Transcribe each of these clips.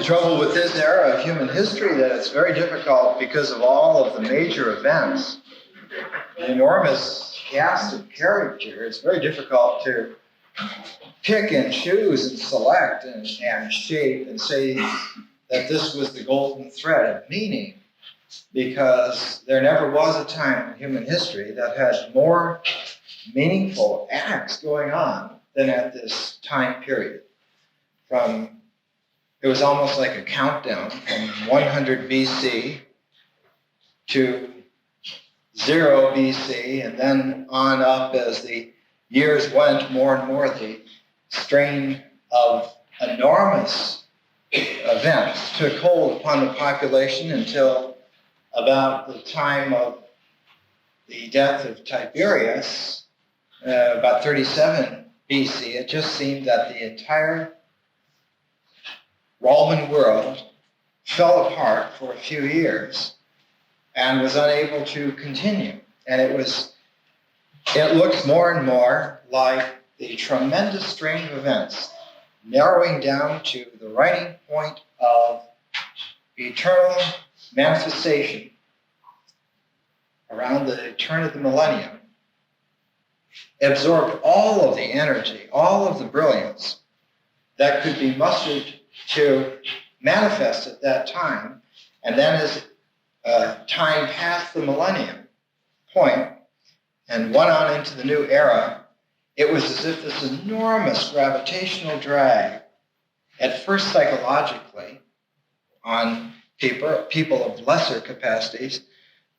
trouble with this era of human history that it's very difficult because of all of the major events, the enormous cast of character. It's very difficult to pick and choose and select and shape and say that this was the golden thread of meaning, because there never was a time in human history that had more meaningful acts going on than at this time period. It was almost like a countdown from 100 BC to 0 BC, and then on up as the years went, more and more the strain of enormous events took hold upon the population until about the time of the death of Tiberius, about 37 BC. It just seemed that the entire Roman world fell apart for a few years and was unable to continue. And it looks more and more like the tremendous strain of events narrowing down to the writing point of eternal manifestation around the turn of the millennium, absorbed all of the energy, all of the brilliance that could be mustered to manifest at that time. And then as time passed the millennium point and went on into the new era, it was as if this enormous gravitational drag, at first psychologically, on people of lesser capacities,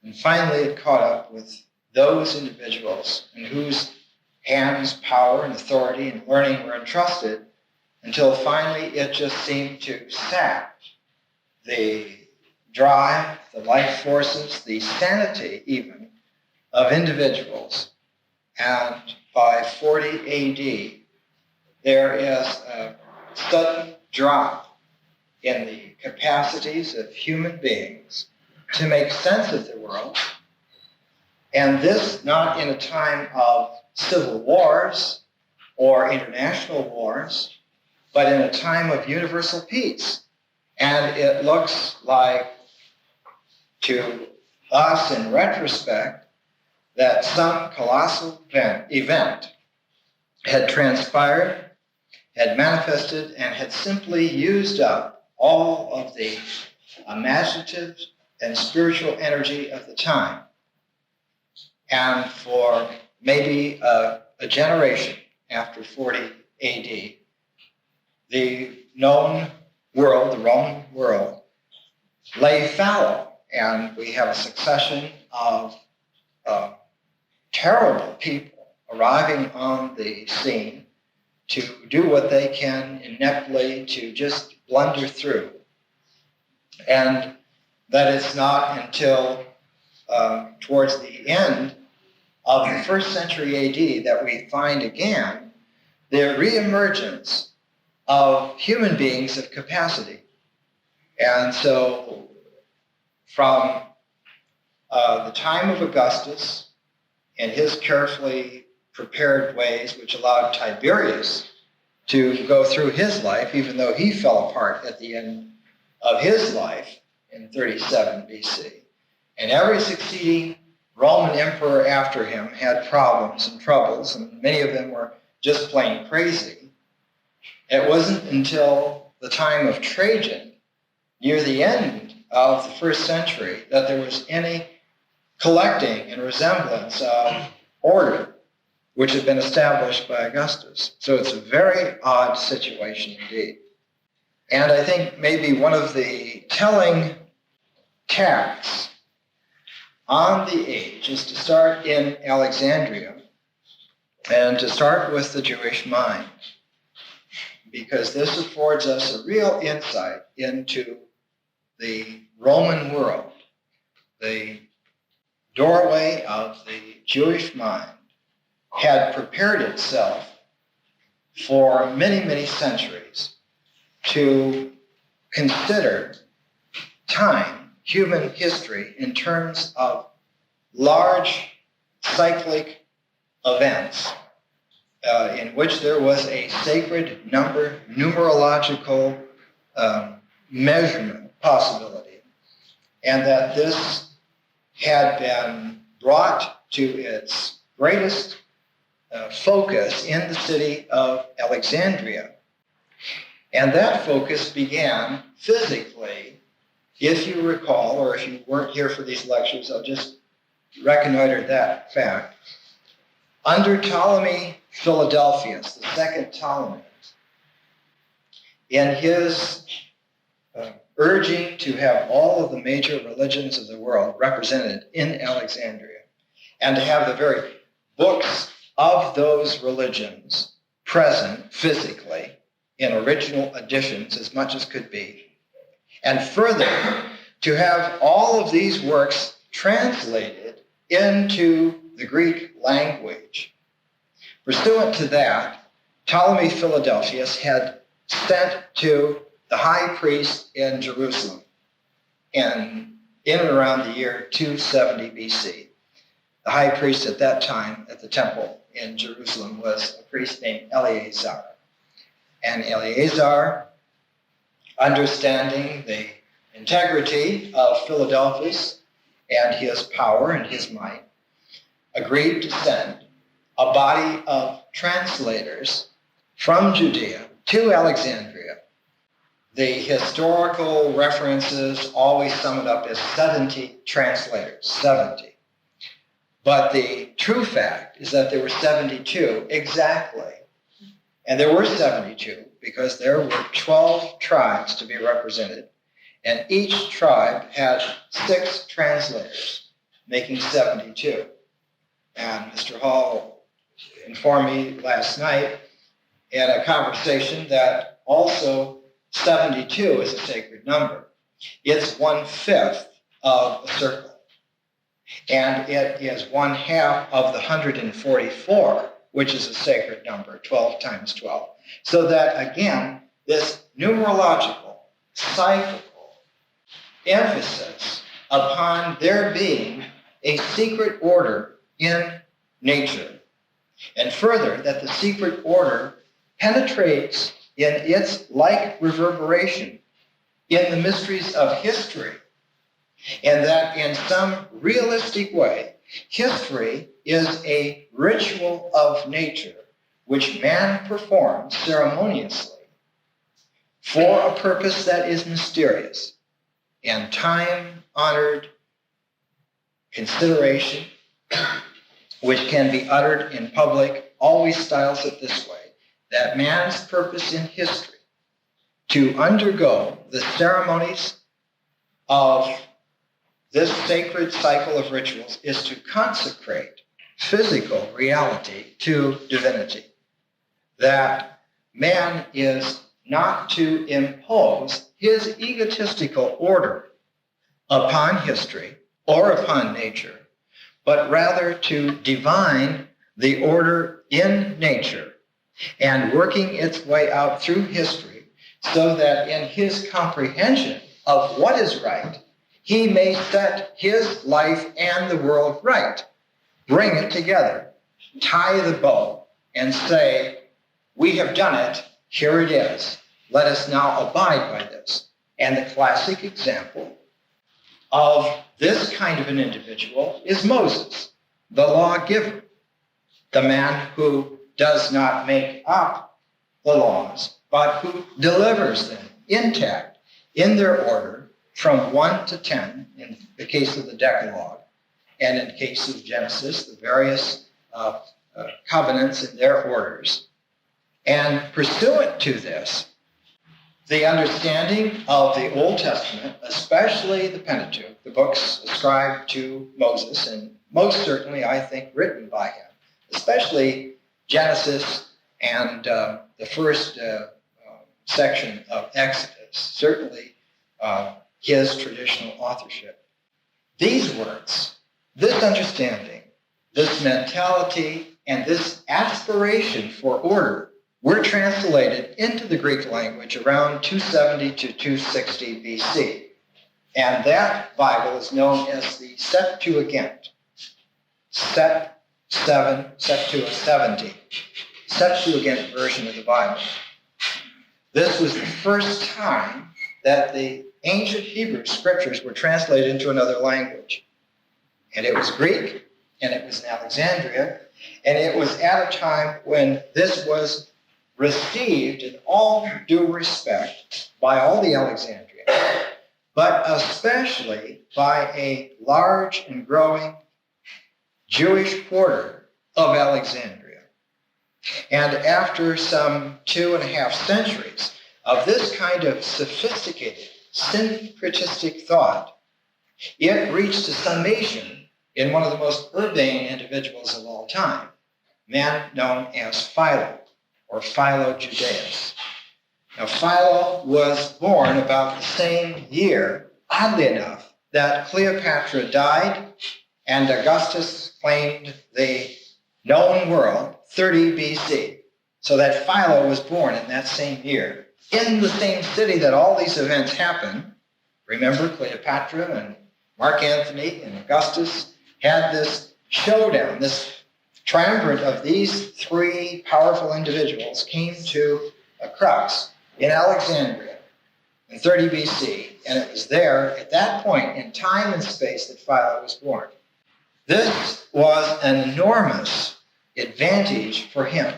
and finally it caught up with those individuals in whose hands power and authority and learning were entrusted, until finally it just seemed to sap the drive, the life forces, the sanity even of individuals. And by 40 AD, there is a sudden drop in the capacities of human beings to make sense of the world. And this not in a time of civil wars or international wars, but in a time of universal peace. And it looks like, to us in retrospect, that some colossal event had transpired, had manifested, and had simply used up all of the imaginative and spiritual energy of the time. And for maybe a generation after 40 AD, the known world, the Roman world, lay fallow, and we have a succession of terrible people arriving on the scene to do what they can ineptly to just blunder through. And that it's not until towards the end of the first century AD that we find again the reemergence of human beings of capacity. And so from the time of Augustus and his carefully prepared ways, which allowed Tiberius to go through his life, even though he fell apart at the end of his life in 37 BC. And every succeeding Roman emperor after him had problems and troubles, and many of them were just plain crazy. It wasn't until the time of Trajan, near the end of the first century, that there was any collecting and resemblance of order which had been established by Augustus. So it's a very odd situation indeed. And I think maybe one of the telling tacks on the age is to start in Alexandria and to start with the Jewish mind, because this affords us a real insight into the Roman world. The doorway of the Jewish mind had prepared itself for many, many centuries to consider time, human history, in terms of large cyclic events in which there was a sacred numerological measurement possibility, and that this had been brought to its greatest focus in the city of Alexandria. And that focus began physically, if you recall, or if you weren't here for these lectures, I'll just reconnoiter that fact. Under Ptolemy Philadelphus, the second Ptolemy, in his urging to have all of the major religions of the world represented in Alexandria, and to have the very books of those religions present physically in original editions as much as could be, and further, to have all of these works translated into the Greek language. Pursuant to that, Ptolemy Philadelphus had sent to the high priest in Jerusalem in and around the year 270 BC. The high priest at that time at the temple in Jerusalem was a priest named Eleazar. And Eleazar, understanding the integrity of Philadelphus and his power and his might, agreed to send a body of translators from Judea to Alexandria. The historical references always sum it up as 70 translators, 70. But the true fact is that there were 72 exactly. And there were 72 because there were 12 tribes to be represented. And each tribe had 6 translators, making 72. And Mr. Hall informed me last night in a conversation that also 72 is a sacred number. It's 1/5 of a circle. And it is 1/2 of the 144, which is a sacred number, 12 times 12. So that, again, this numerological, cyclical emphasis upon there being a secret order in nature. And further, that the secret order penetrates in its like reverberation in the mysteries of history, and that in some realistic way, history is a ritual of nature which man performs ceremoniously for a purpose that is mysterious and time-honored consideration, which can be uttered in public, always styles it this way, that man's purpose in history to undergo the ceremonies of this sacred cycle of rituals is to consecrate physical reality to divinity. That man is not to impose his egotistical order upon history or upon nature, but rather to divine the order in nature and working its way out through history so that in his comprehension of what is right, he may set his life and the world right, bring it together, tie the bow, and say, we have done it, here it is. Let us now abide by this. And the classic example of this kind of an individual is Moses, the lawgiver, the man who does not make up the laws, but who delivers them intact in their order from 1 to 10 in the case of the Decalogue, and in the case of Genesis, the various covenants in their orders. And pursuant to this, the understanding of the Old Testament, especially the Pentateuch, the books ascribed to Moses, and most certainly, I think, written by him, especially Genesis and the first section of Exodus, certainly his traditional authorship. These words, this understanding, this mentality, and this aspiration for order were translated into the Greek language around 270 to 260 BC. And that Bible is known as the Septuagint. Septuagint version of the Bible. This was the first time that the ancient Hebrew scriptures were translated into another language. And it was Greek, and it was in Alexandria, and it was at a time when this was received in all due respect by all the Alexandrians, but especially by a large and growing Jewish quarter of Alexandria. And after some 2.5 centuries of this kind of sophisticated, syncretistic thought, it reached a summation in one of the most urbane individuals of all time, a man known as Philo, or Philo Judaeus. Now, Philo was born about the same year, oddly enough, that Cleopatra died and Augustus claimed the known world, 30 BC. So that Philo was born in that same year, in the same city that all these events happened. Remember, Cleopatra and Mark Antony and Augustus had this showdown, this triumvirate of these three powerful individuals came to a crux in Alexandria in 30 BC, and it was there at that point in time and space that Philo was born. This was an enormous advantage for him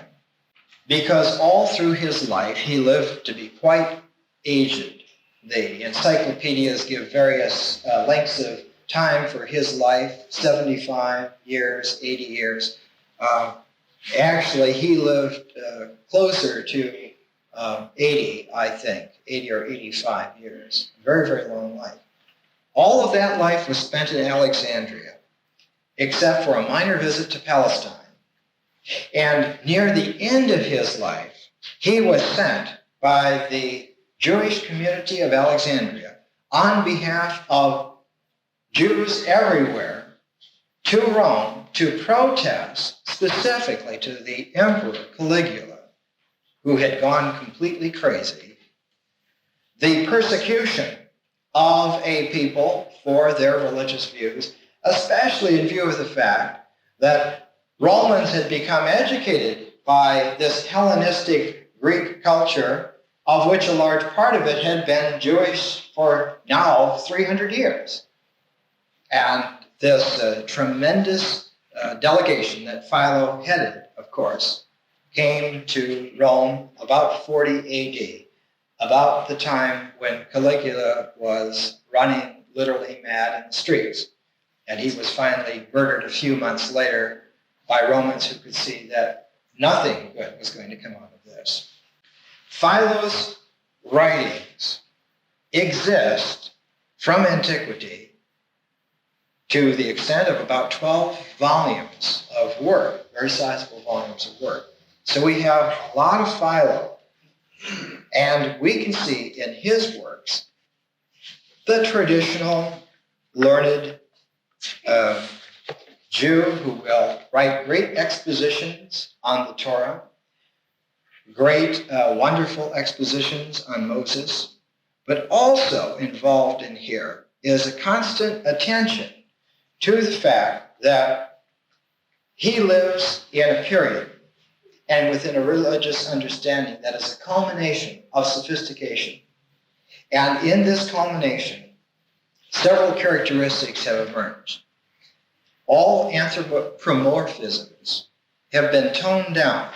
because all through his life he lived to be quite aged. The encyclopedias give various lengths of time for his life, 75 years, 80 years. Actually, he lived closer to 80, I think, 80 or 85 years. Very, very long life. All of that life was spent in Alexandria, except for a minor visit to Palestine. And near the end of his life, he was sent by the Jewish community of Alexandria on behalf of Jews everywhere to Rome to protest specifically to the Emperor Caligula, who had gone completely crazy, the persecution of a people for their religious views, especially in view of the fact that Romans had become educated by this Hellenistic Greek culture, of which a large part of it had been Jewish for now 300 years. And this tremendous delegation that Philo headed, of course, came to Rome about 40 AD, about the time when Caligula was running literally mad in the streets. And he was finally murdered a few months later by Romans who could see that nothing good was going to come out of this. Philo's writings exist from antiquity to the extent of about 12 volumes of work, very sizable volumes of work. So we have a lot of Philo, and we can see in his works the traditional learned Jew who will write great expositions on the Torah, great, wonderful expositions on Moses, but also involved in here is a constant attention to the fact that he lives in a period and within a religious understanding that is a culmination of sophistication. And in this culmination, several characteristics have emerged. All anthropomorphisms have been toned down.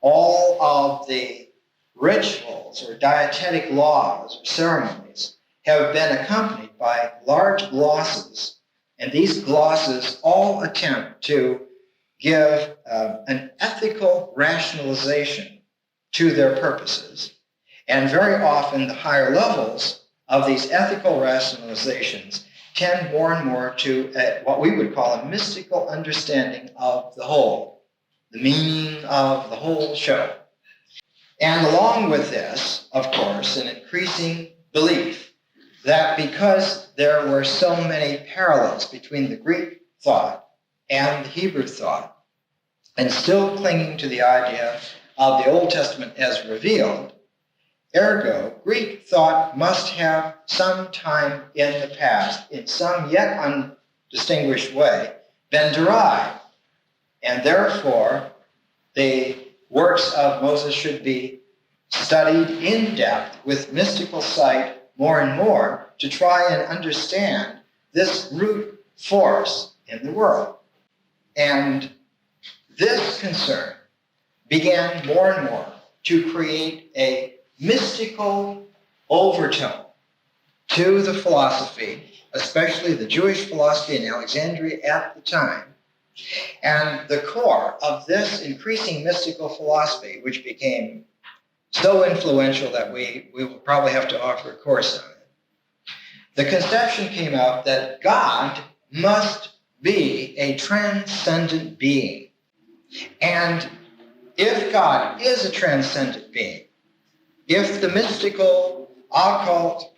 All of the rituals or dietetic laws or ceremonies have been accompanied by large glosses, and these glosses all attempt to give an ethical rationalization to their purposes. And very often the higher levels of these ethical rationalizations tend more and more to what we would call a mystical understanding of the whole, the meaning of the whole show. And along with this, of course, an increasing belief that because there were so many parallels between the Greek thought and the Hebrew thought, and still clinging to the idea of the Old Testament as revealed, ergo, Greek thought must have some time in the past, in some yet undistinguished way, been derived. And therefore, the works of Moses should be studied in depth with mystical sight more and more to try and understand this root force in the world. And this concern began more and more to create a mystical overtone to the philosophy, especially the Jewish philosophy in Alexandria at the time. And the core of this increasing mystical philosophy, which became so influential that we will probably have to offer a course on it, the conception came out that God must be a transcendent being. And if God is a transcendent being, if the mystical, occult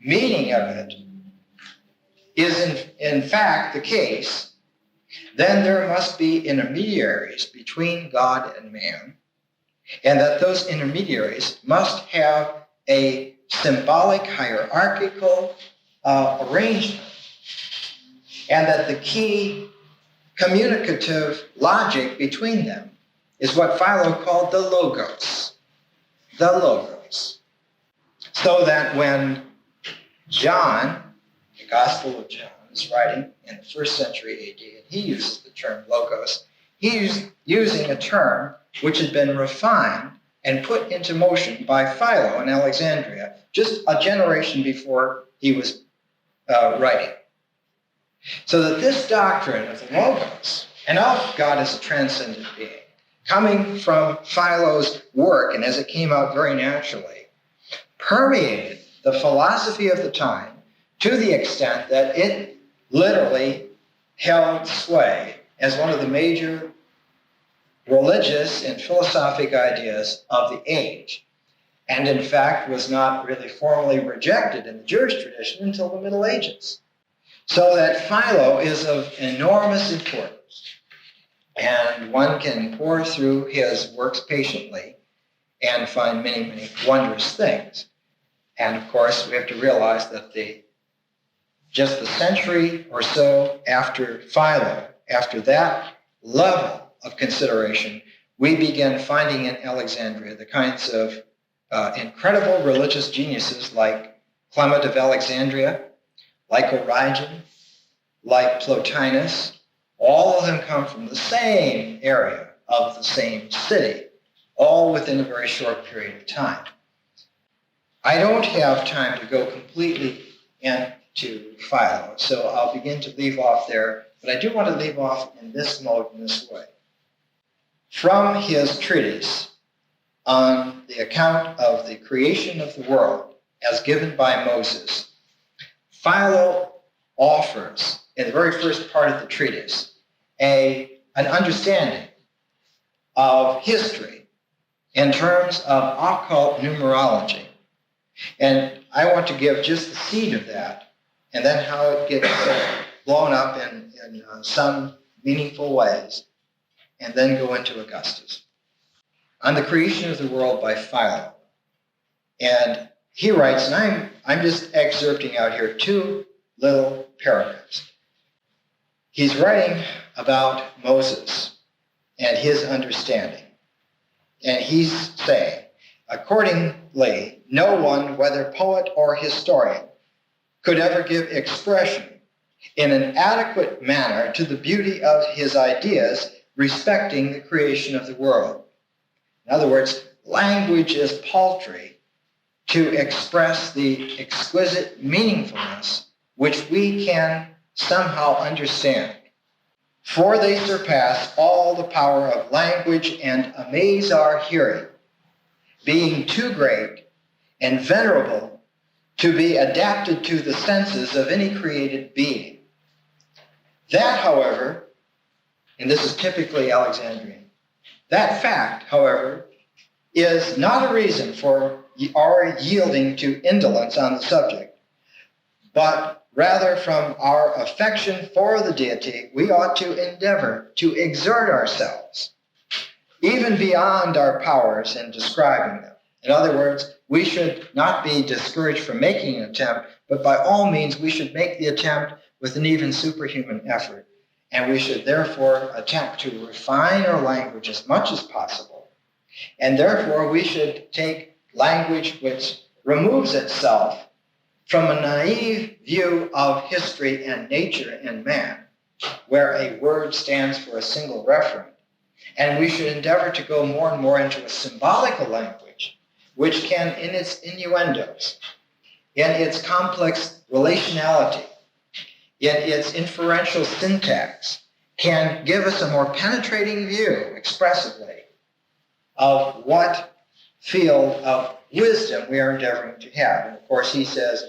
meaning of it is in fact the case, then there must be intermediaries between God and man, and that those intermediaries must have a symbolic hierarchical arrangement, and that the key communicative logic between them is what Philo called the logos. The logos. So that when John, the Gospel of John, is writing in the 1st century AD, and he uses the term logos, he's using a term which had been refined and put into motion by Philo in Alexandria, just a generation before he was writing. So that this doctrine of the logos, and of God as a transcendent being, coming from Philo's work, and as it came out very naturally, permeated the philosophy of the time to the extent that it literally held sway as one of the major religious and philosophic ideas of the age, and in fact was not really formally rejected in the Jewish tradition until the Middle Ages. So that Philo is of enormous importance, and one can pore through his works patiently and find many, many wondrous things. And of course, we have to realize that just the century or so after Philo, after that level of consideration, we begin finding in Alexandria the kinds of incredible religious geniuses like Clement of Alexandria, like Origen, like Plotinus. All of them come from the same area of the same city, all within a very short period of time. I don't have time to go completely into Philo, so I'll begin to leave off there, but I do want to leave off in this mode, in this way. From his treatise on the account of the creation of the world as given by Moses, Philo offers, in the very first part of the treatise, an understanding of history in terms of occult numerology. And I want to give just the seed of that, and then how it gets blown up in some meaningful ways, and then go into Augustus. On the creation of the world by Philo. And he writes, and I'm just excerpting out here 2 little paragraphs. He's writing about Moses and his understanding. And he's saying, accordingly, no one, whether poet or historian, could ever give expression in an adequate manner to the beauty of his ideas respecting the creation of the world. In other words, language is paltry to express the exquisite meaningfulness which we can somehow understand. For they surpass all the power of language and amaze our hearing, being too great and venerable to be adapted to the senses of any created being. That, however, and this is typically Alexandrian, that fact, however, is not a reason for our yielding to indolence on the subject, but rather from our affection for the deity, we ought to endeavor to exert ourselves, even beyond our powers in describing them. In other words, we should not be discouraged from making an attempt, but by all means, we should make the attempt with an even superhuman effort. And we should therefore attempt to refine our language as much as possible. And therefore, we should take language which removes itself from a naive view of history and nature and man, where a word stands for a single referent. And we should endeavor to go more and more into a symbolical language, which can, in its innuendos, in its complex relationality, in its inferential syntax, can give us a more penetrating view, expressively, of what field of wisdom we are endeavoring to have. And of course, he says,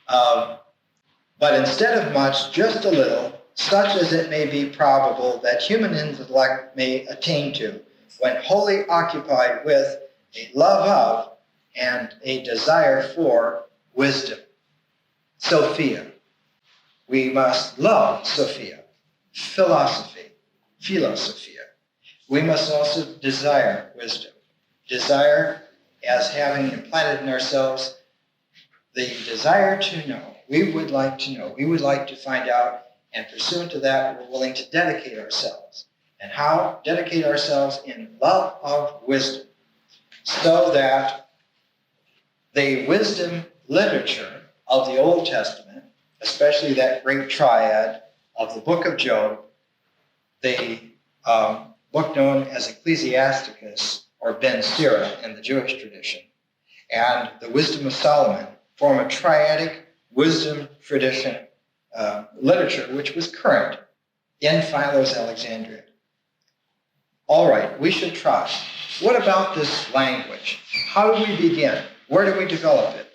but instead of much, just a little, such as it may be probable that human intellect may attain to, when wholly occupied with a love of and a desire for wisdom. Sophia. We must love Sophia, philosophy, philosophia. We must also desire wisdom. Desire as having implanted in ourselves the desire to know. We would like to know. We would like to find out, and pursuant to that, we're willing to dedicate ourselves. And how? Dedicate ourselves in love of wisdom, so that the wisdom literature of the Old Testament, especially that great triad of the book of Job, the book known as Ecclesiasticus, or Ben Sira in the Jewish tradition, and the Wisdom of Solomon form a triadic wisdom tradition literature, which was current in Philo's Alexandria. All right, we should try. What about this language? How do we begin? Where do we develop it?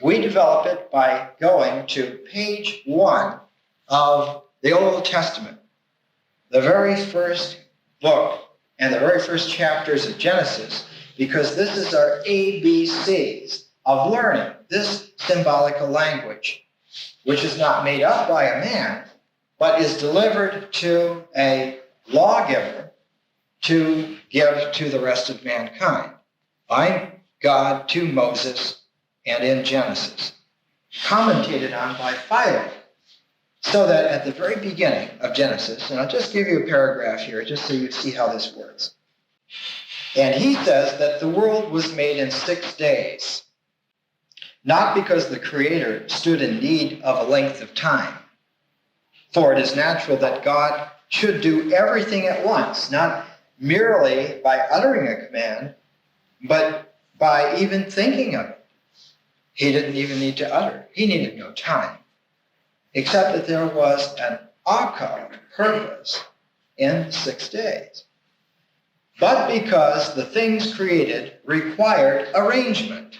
We develop it by going to page 1 of the Old Testament, the very first book and the very first chapters of Genesis, because this is our ABCs of learning this symbolical language, which is not made up by a man, but is delivered to a lawgiver to give to the rest of mankind by God to Moses and in Genesis, commentated on by Philo, so that at the very beginning of Genesis, and I'll just give you a paragraph here just so you see how this works. And he says that the world was made in 6 days, not because the Creator stood in need of a length of time, for it is natural that God should do everything at once, not merely by uttering a command, but by even thinking of it. He didn't even need to utter. He needed no time, except that there was an akar, purpose, in 6 days. But because the things created required arrangement,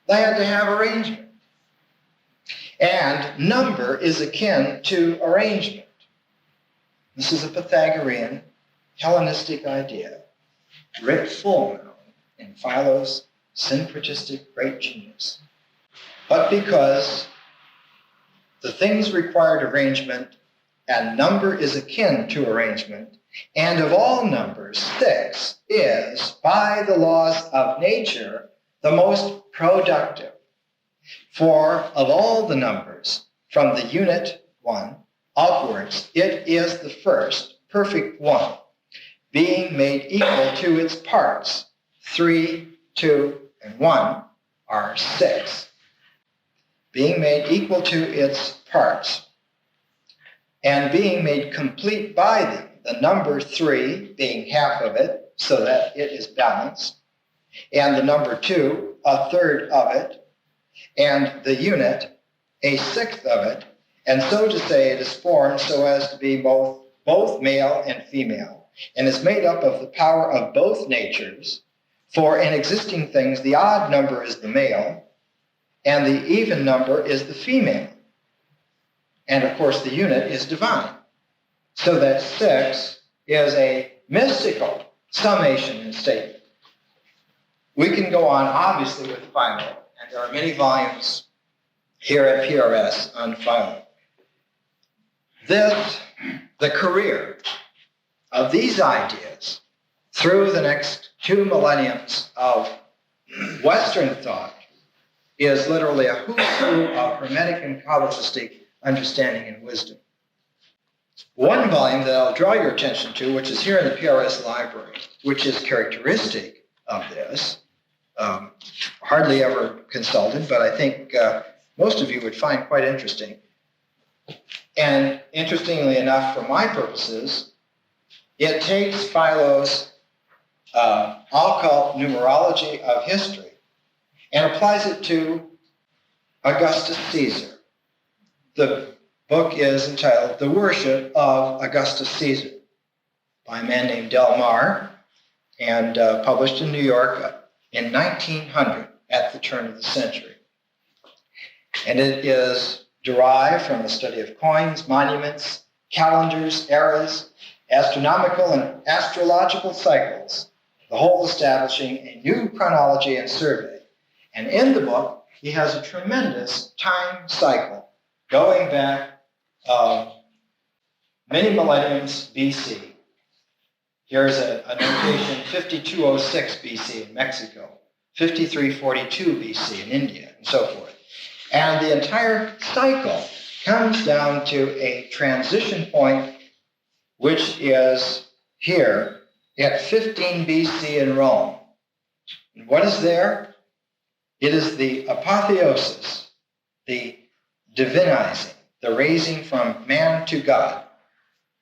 they had to have arrangement. And number is akin to arrangement. This is a Pythagorean, Hellenistic idea, writ full now in Philo's syncretistic great genius. But because the things required arrangement, and number is akin to arrangement, and of all numbers, 6 is, by the laws of nature, the most productive. For of all the numbers, from the unit 1 upwards, it is the first, perfect 1, being made equal to its parts. 3, 2, and 1 are 6. Being made equal to its parts, and being made complete by them, the number 3 being half of it, so that it is balanced, and the number 2, a third of it, and the unit, a sixth of it, and so to say it is formed so as to be both male and female, and is made up of the power of both natures. For in existing things, the odd number is the male, and the even number is the female. And of course, the unit is divine. So that 6 is a mystical summation and statement. We can go on, obviously, with Philo, and there are many volumes here at PRS on Philo. The career of these ideas through the next 2 millenniums of Western thought is literally a who's who of Hermetic and Kabbalistic understanding and wisdom. One volume that I'll draw your attention to, which is here in the PRS library, which is characteristic of this, hardly ever consulted, but I think most of you would find quite interesting. And interestingly enough, for my purposes, it takes Philo's occult numerology of history and applies it to Augustus Caesar. The book is entitled The Worship of Augustus Caesar by a man named Del Mar, and published in New York in 1900 at the turn of the century. And it is derived from the study of coins, monuments, calendars, eras, astronomical and astrological cycles, the whole establishing a new chronology and survey. And in the book, he has a tremendous time cycle going back many millenniums BC. Here's a notation, 5206 BC in Mexico, 5342 BC in India, and so forth. And the entire cycle comes down to a transition point, which is here at 15 BC in Rome. And what is there? It is the apotheosis, the divinizing, the raising from man to God,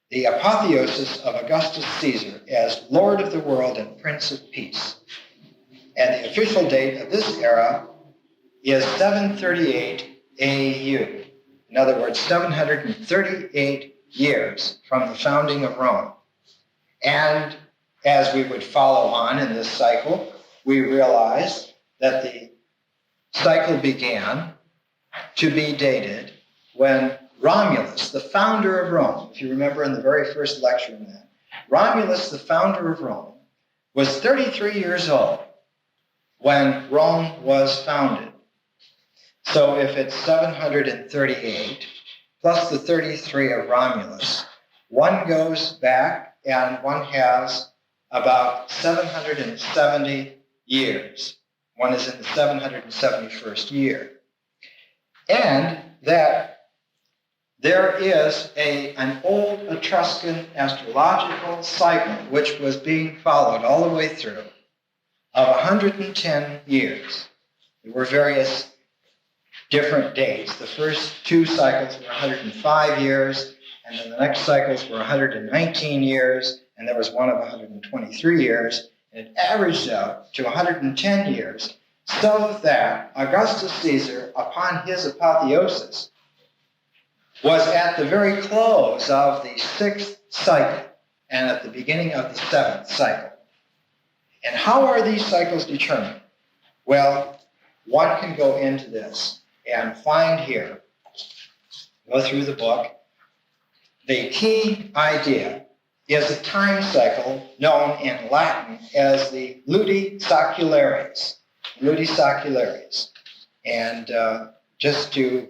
the apotheosis of Augustus Caesar as Lord of the world and Prince of Peace. And the official date of this era is 738 AU. In other words, 738 years from the founding of Rome. And as we would follow on in this cycle, we realize that the cycle began to be dated when Romulus, the founder of Rome, if you remember in the very first lecture on that, Romulus, the founder of Rome, was 33 years old when Rome was founded. So if it's 738 plus the 33 of Romulus, one goes back and one has about 770 years. One is in the 771st year. And that there is an old Etruscan astrological cycle which was being followed all the way through of 110 years. There were various different dates. The first two cycles were 105 years, and then the next cycles were 119 years, and there was one of 123 years, and it averaged out to 110 years, so that Augustus Caesar, upon his apotheosis, was at the very close of the sixth cycle and at the beginning of the seventh cycle. And how are these cycles determined? Well, one can go into this and find here, go through the book, the key idea is a time cycle known in Latin as the ludi saculares. Ludi saculares. And just to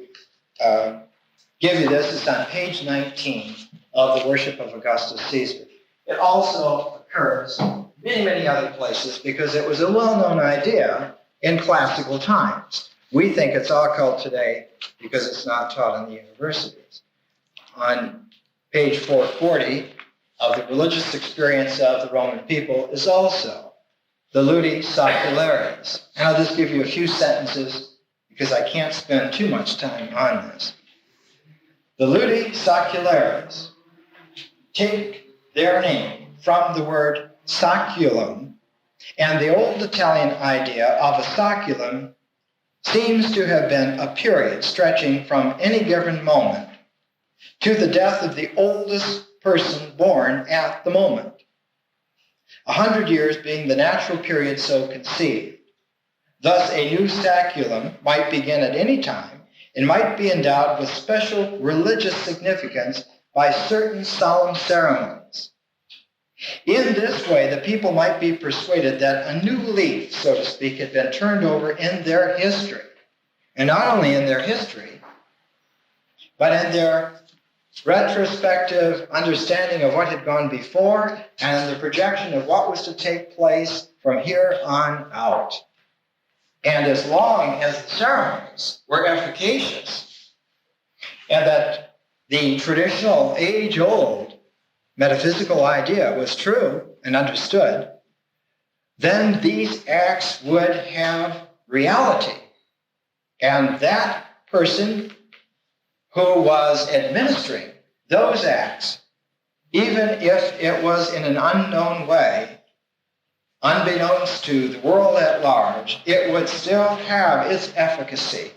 give you this, it's on page 19 of The Worship of Augustus Caesar. It also occurs many, many other places because it was a well-known idea in classical times. We think it's occult today because it's not taught in the universities. On page 440 of The Religious Experience of the Roman People is also the ludi saculares. And I'll just give you a few sentences because I can't spend too much time on this. The ludi saculares take their name from the word saculum, and the old Italian idea of a saculum seems to have been a period stretching from any given moment to the death of the oldest person born at the moment, 100 years being the natural period so conceived. Thus, a new saculum might begin at any time and might be endowed with special religious significance by certain solemn ceremonies. In this way, the people might be persuaded that a new leaf, so to speak, had been turned over in their history. And not only in their history, but in their retrospective understanding of what had gone before and the projection of what was to take place from here on out. And as long as the ceremonies were efficacious and that the traditional age-old metaphysical idea was true and understood, then these acts would have reality. And that person who was administering those acts, even if it was in an unknown way, unbeknownst to the world at large, it would still have its efficacy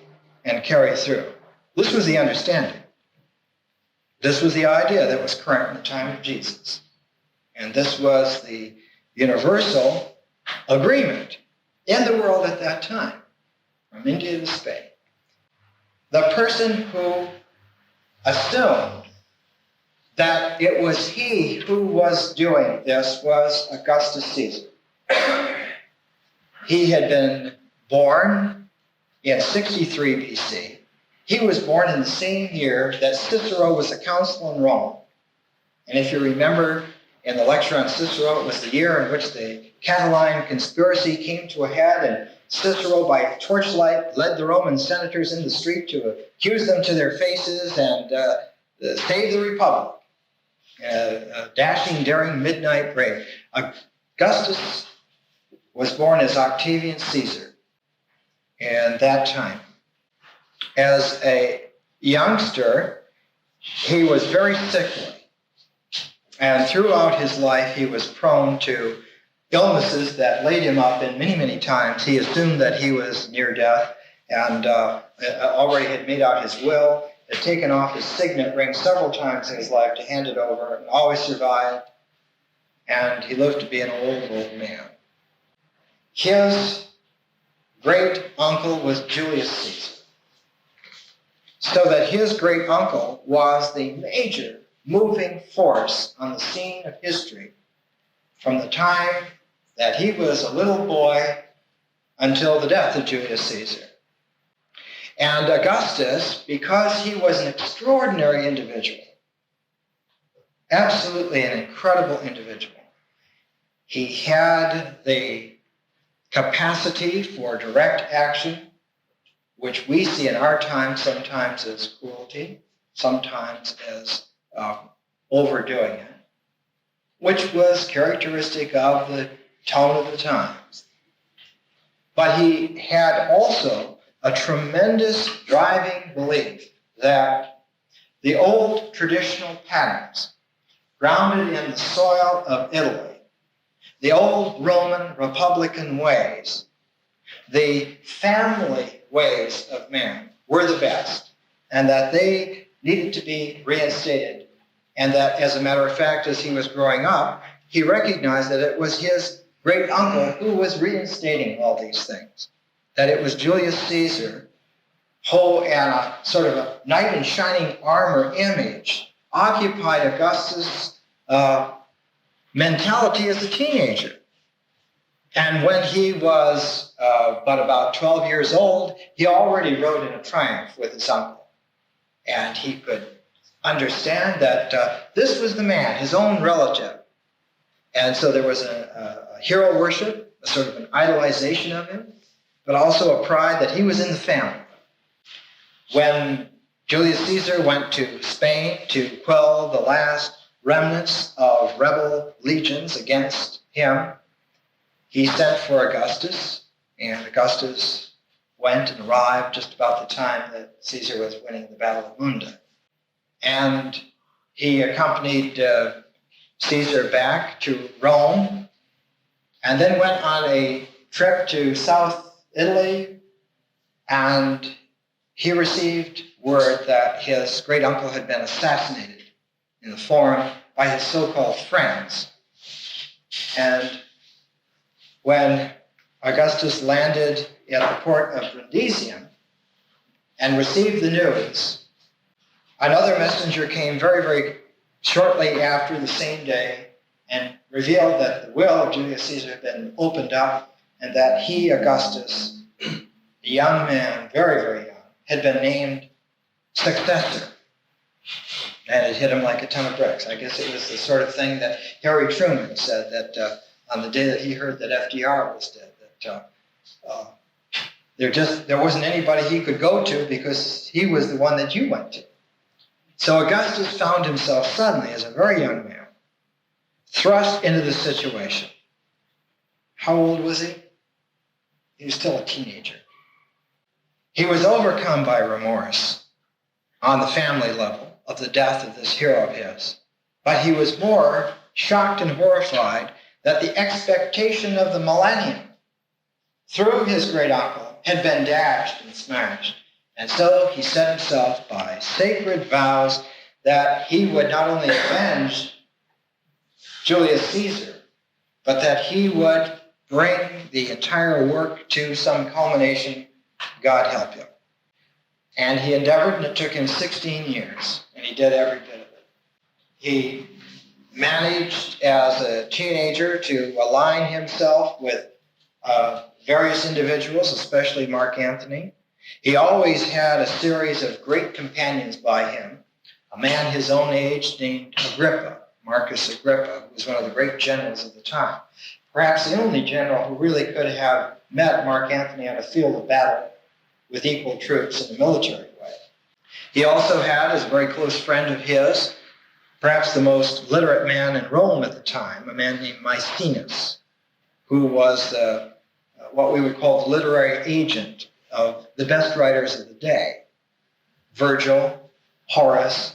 and carry through. This was the understanding. This was the idea that was current in the time of Jesus. And this was the universal agreement in the world at that time, from India to Spain. The person who assumed that it was he who was doing this was Augustus Caesar. He had been born in 63 BC. He was born in the same year that Cicero was a consul in Rome. And if you remember in the lecture on Cicero, it was the year in which the Catiline conspiracy came to a head, and Cicero, by torchlight, led the Roman senators in the street to accuse them to their faces and save the Republic. A dashing, daring midnight raid. Augustus was born as Octavian Caesar in that time. As a youngster, he was very sickly. And throughout his life, he was prone to illnesses that laid him up, and many, many times he assumed that he was near death and already had made out his will, had taken off his signet ring several times in his life to hand it over, and always survived. And he lived to be an old, old man. His great uncle was Julius Caesar. So that his great uncle was the major moving force on the scene of history from the time that he was a little boy until the death of Julius Caesar. And Augustus, because he was an extraordinary individual, absolutely an incredible individual, he had the capacity for direct action, which we see in our time sometimes as cruelty, sometimes as overdoing it, which was characteristic of the tone of the times. But he had also a tremendous driving belief that the old traditional patterns, grounded in the soil of Italy, the old Roman Republican ways, the family ways of man were the best, and that they needed to be reinstated. And that, as a matter of fact, as he was growing up, he recognized that it was his great uncle who was reinstating all these things. That it was Julius Caesar who, in a sort of a knight in shining armor image, occupied Augustus' mentality as a teenager. And when he was but about 12 years old, he already rode in a triumph with his uncle. And he could understand that this was the man, his own relative. And so there was a hero worship, a sort of an idolization of him, but also a pride that he was in the family. When Julius Caesar went to Spain to quell the last remnants of rebel legions against him, he sent for Augustus, and Augustus went and arrived just about the time that Caesar was winning the Battle of Munda. And he accompanied Caesar back to Rome, and then went on a trip to South Italy, and he received word that his great uncle had been assassinated in the Forum by his so-called friends. And when Augustus landed at the port of Brundisium and received the news, another messenger came very, very shortly after the same day and revealed that the will of Julius Caesar had been opened up and that he, Augustus, a young man, very, very young, had been named successor. And it hit him like a ton of bricks. I guess it was the sort of thing that Harry Truman said that on the day that he heard that FDR was dead, that there wasn't anybody he could go to because he was the one that you went to. So Augustus found himself suddenly, as a very young man, thrust into this situation. How old was he? He was still a teenager. He was overcome by remorse on the family level of the death of this hero of his. But he was more shocked and horrified that the expectation of the millennium through his great uncle had been dashed and smashed. And so he set himself by sacred vows that he would not only avenge Julius Caesar, but that he would bring the entire work to some culmination, God help him. And he endeavored, and it took him 16 years, and he did every bit of it. He managed as a teenager to align himself with various individuals, especially Mark Antony. He always had a series of great companions by him, a man his own age named Agrippa, Marcus Agrippa, who was one of the great generals of the time. Perhaps the only general who really could have met Mark Antony on a field of battle with equal troops in a military way. He also had, as a very close friend of his, perhaps the most literate man in Rome at the time, a man named Mysticism, who was what we would call the literary agent of the best writers of the day. Virgil, Horace,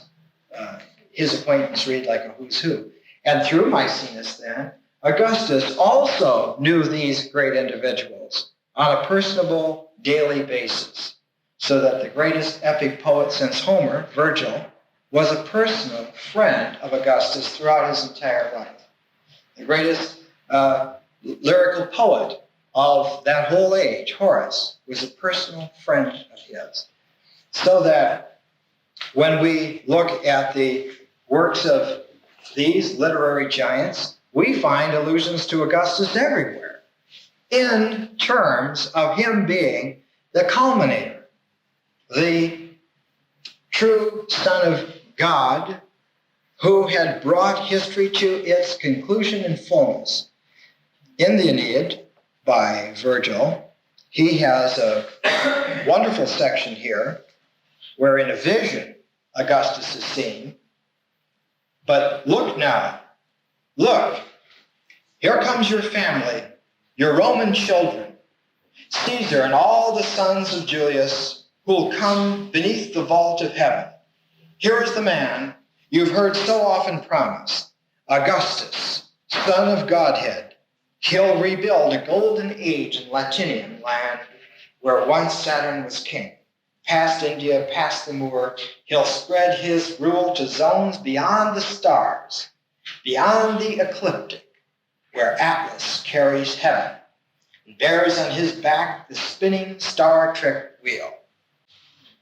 his acquaintance read like a who's who. And through Mysticism then, Augustus also knew these great individuals on a personable daily basis, so that the greatest epic poet since Homer, Virgil, was a personal friend of Augustus throughout his entire life. The greatest lyrical poet of that whole age, Horace, was a personal friend of his. So that when we look at the works of these literary giants, we find allusions to Augustus everywhere in terms of him being the culminator, the true Son of God who had brought history to its conclusion and fullness. In the Aeneid by Virgil, he has a wonderful section here where in a vision Augustus is seen. But look now, look, here comes your family, your Roman children, Caesar and all the sons of Julius who will come beneath the vault of heaven. Here is the man you've heard so often promised, Augustus, son of Godhead. He'll rebuild a golden age in Latinian land where once Saturn was king. Past India, past the Moor, he'll spread his rule to zones beyond the stars, beyond the ecliptic, where Atlas carries heaven and bears on his back the spinning Star Trek wheel.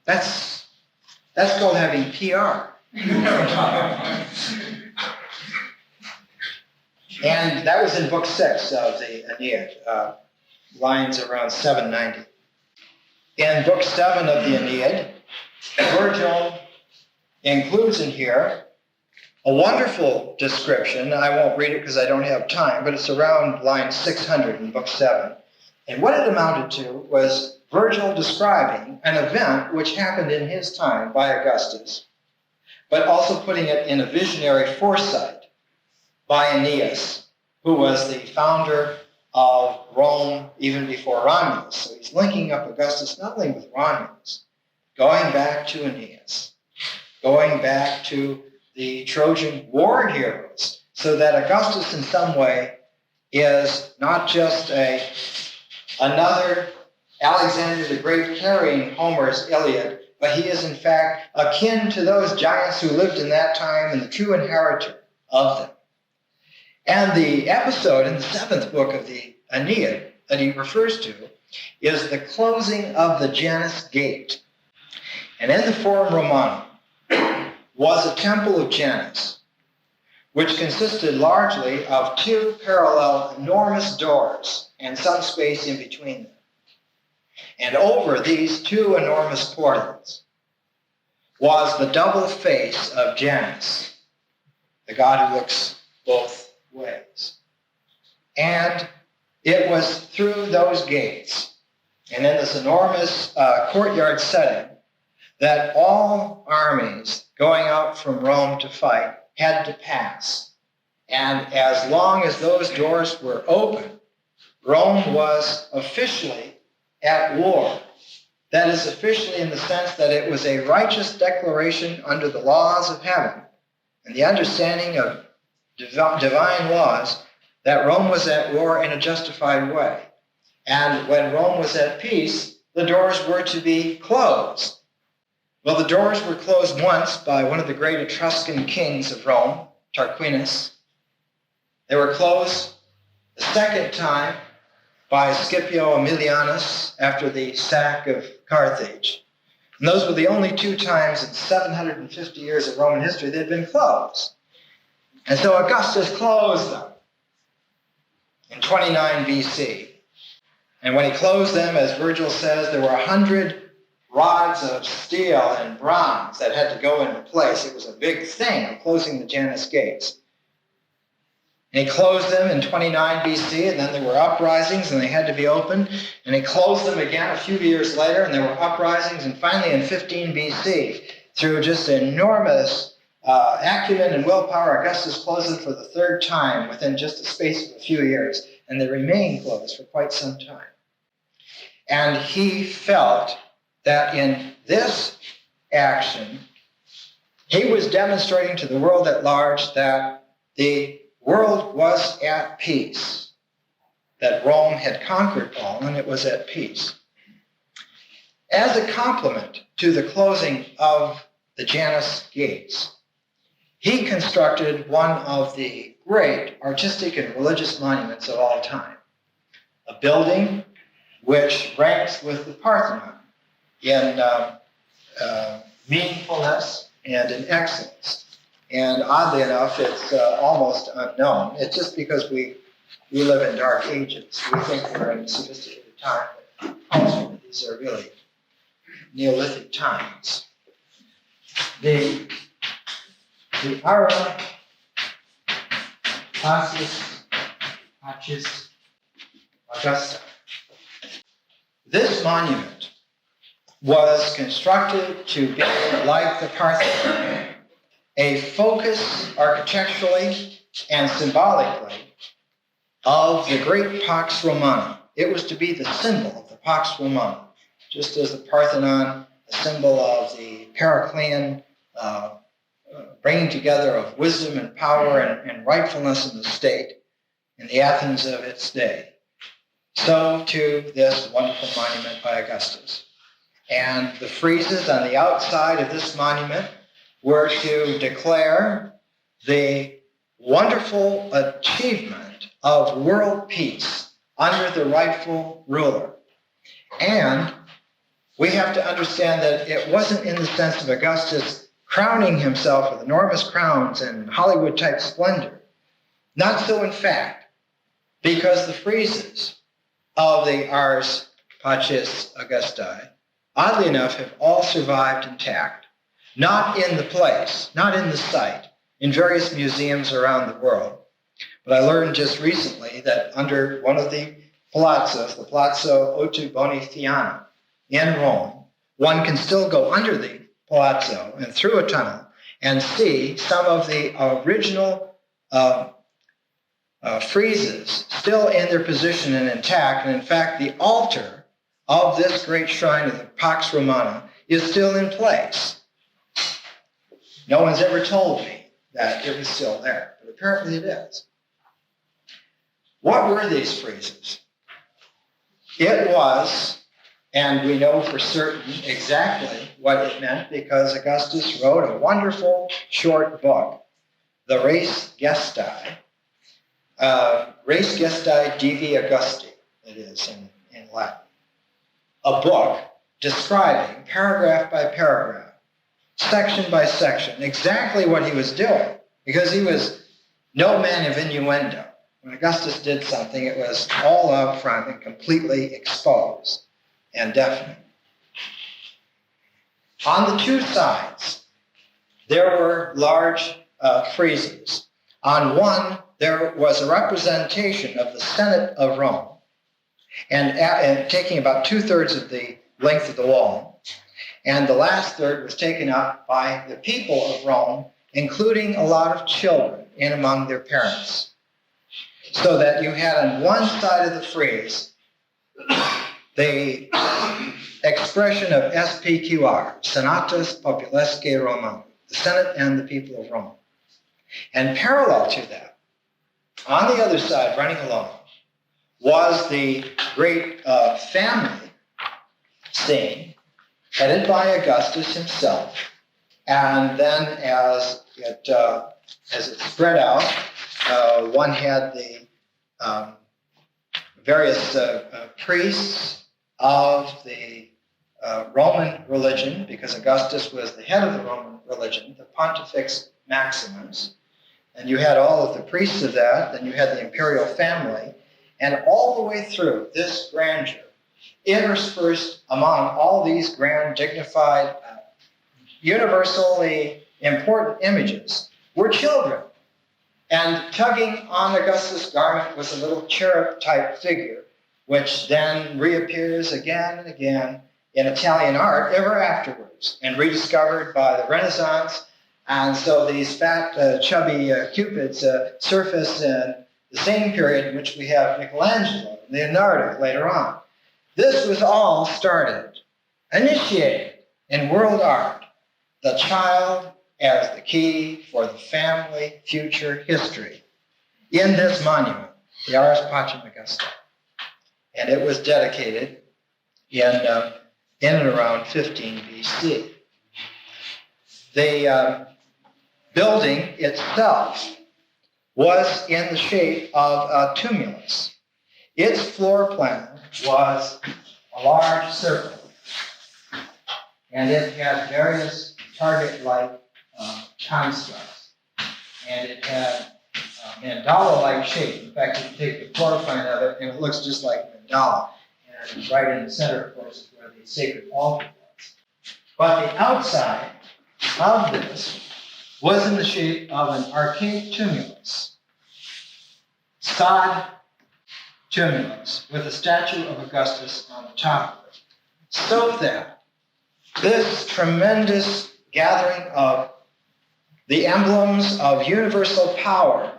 That's called having PR. And that was in book 6 of the Aeneid, lines around 790. In book 7 of the Aeneid, Virgil includes in here a wonderful description. I won't read it because I don't have time, but it's around line 600 in book 7. And what it amounted to was Virgil describing an event which happened in his time by Augustus, but also putting it in a visionary foresight by Aeneas, who was the founder of Rome even before Romulus. So he's linking up Augustus not only with Romulus, going back to Aeneas, going back to the Trojan war heroes, so that Augustus in some way is not just another Alexander the Great carrying Homer's Iliad, but he is in fact akin to those giants who lived in that time and the true inheritor of them. And the episode in the 7th book of the Aeneid that he refers to is the closing of the Janus Gate. And in the Forum Romanum was a temple of Janus, which consisted largely of 2 parallel enormous doors and some space in between them. And over these 2 enormous portals was the double face of Janus, the god who looks both ways. And it was through those gates and in this enormous courtyard setting that all armies going out from Rome to fight had to pass. And as long as those doors were open, Rome was officially at war. That is, officially in the sense that it was a righteous declaration under the laws of heaven and the understanding of divine laws that Rome was at war in a justified way. And when Rome was at peace, the doors were to be closed. Well, the doors were closed once by one of the great Etruscan kings of Rome, Tarquinius. They were closed the second time by Scipio Aemilianus after the sack of Carthage. And those were the only two times in 750 years of Roman history they had been closed. And so Augustus closed them in 29 BC. And when he closed them, as Virgil says, there were 100 rods of steel and bronze that had to go into place. It was a big thing of closing the Janus gates. And he closed them in 29 BC, and then there were uprisings, and they had to be opened. And he closed them again a few years later, and there were uprisings. And finally, in 15 BC, through just enormous acumen and willpower, Augustus closed them for the third time within just a space of a few years. And they remained closed for quite some time. And he felt that in this action, he was demonstrating to the world at large that the world was at peace, that Rome had conquered all and it was at peace. As a complement to the closing of the Janus gates, he constructed one of the great artistic and religious monuments of all time, a building which ranks with the Parthenon in meaningfulness and in excellence. And oddly enough, it's almost unknown. It's just because we live in dark ages. We think we're in a sophisticated time, but culturally, these are really Neolithic times. The Ara Pacis Augusta. This monument was constructed to be like the Parthenon, a focus architecturally and symbolically of the great Pax Romana. It was to be the symbol of the Pax Romana, just as the Parthenon, a symbol of the Periclean bringing together of wisdom and power and rightfulness in the state in the Athens of its day. So to this wonderful monument by Augustus. And the friezes on the outside of this monument were to declare the wonderful achievement of world peace under the rightful ruler. And we have to understand that it wasn't in the sense of Augustus crowning himself with enormous crowns and Hollywood-type splendor. Not so, in fact, because the friezes of the Ars Pacis Augusti, oddly enough, have all survived intact. Not in the place, not in the site, in various museums around the world. But I learned just recently that under one of the palazzos, the Palazzo Ottobonifiano in Rome, one can still go under the palazzo and through a tunnel and see some of the original friezes still in their position and intact. And in fact, the altar of this great shrine of the Pax Romana is still in place. No one's ever told me that it was still there, but apparently it is. What were these friezes? It was, and we know for certain exactly what it meant because Augustus wrote a wonderful short book, the Res Gestae, Res Gestae Divi Augusti, it is in Latin. A book describing paragraph by paragraph, section by section, exactly what he was doing, because he was no man of innuendo. When Augustus did something, it was all up front and completely exposed and definite. On the two sides, there were large friezes. On one, there was a representation of the Senate of Rome, and taking about 2/3 of the length of the wall. And the last third was taken up by the people of Rome, including a lot of children in among their parents. so that you had on one side of the frieze the expression of SPQR, Senatus Populesque Romanum, the Senate and the people of Rome. And parallel to that, on the other side, running along, was the great family scene headed by Augustus himself. And then as it spread out, one had the various priests of the Roman religion, because Augustus was the head of the Roman religion, the Pontifex Maximus. And you had all of the priests of that, then you had the imperial family, and all the way through this grandeur, interspersed among all these grand, dignified, universally important images, were children. And tugging on Augustus' garment was a little cherub-type figure, which then reappears again and again in Italian art ever afterwards, and rediscovered by the Renaissance. And so these fat, chubby cupids surface in the same period in which we have Michelangelo, Leonardo later on. This was all started, initiated in world art, the child as the key for the family future history, in this monument, the Ars Pacem Augusta. And it was dedicated in and around 15 BC. The building itself was in the shape of a tumulus. Its floor plan was a large circle, and it had various target-like constructs, and it had a mandala-like shape. In fact, you can take the floor plan of it, and it looks just like a mandala. And right in the center, of course, is where the sacred altar was. But the outside of this was in the shape of an archaic tumulus, sod tumulus, with a statue of Augustus on the top of it, so that this tremendous gathering of the emblems of universal power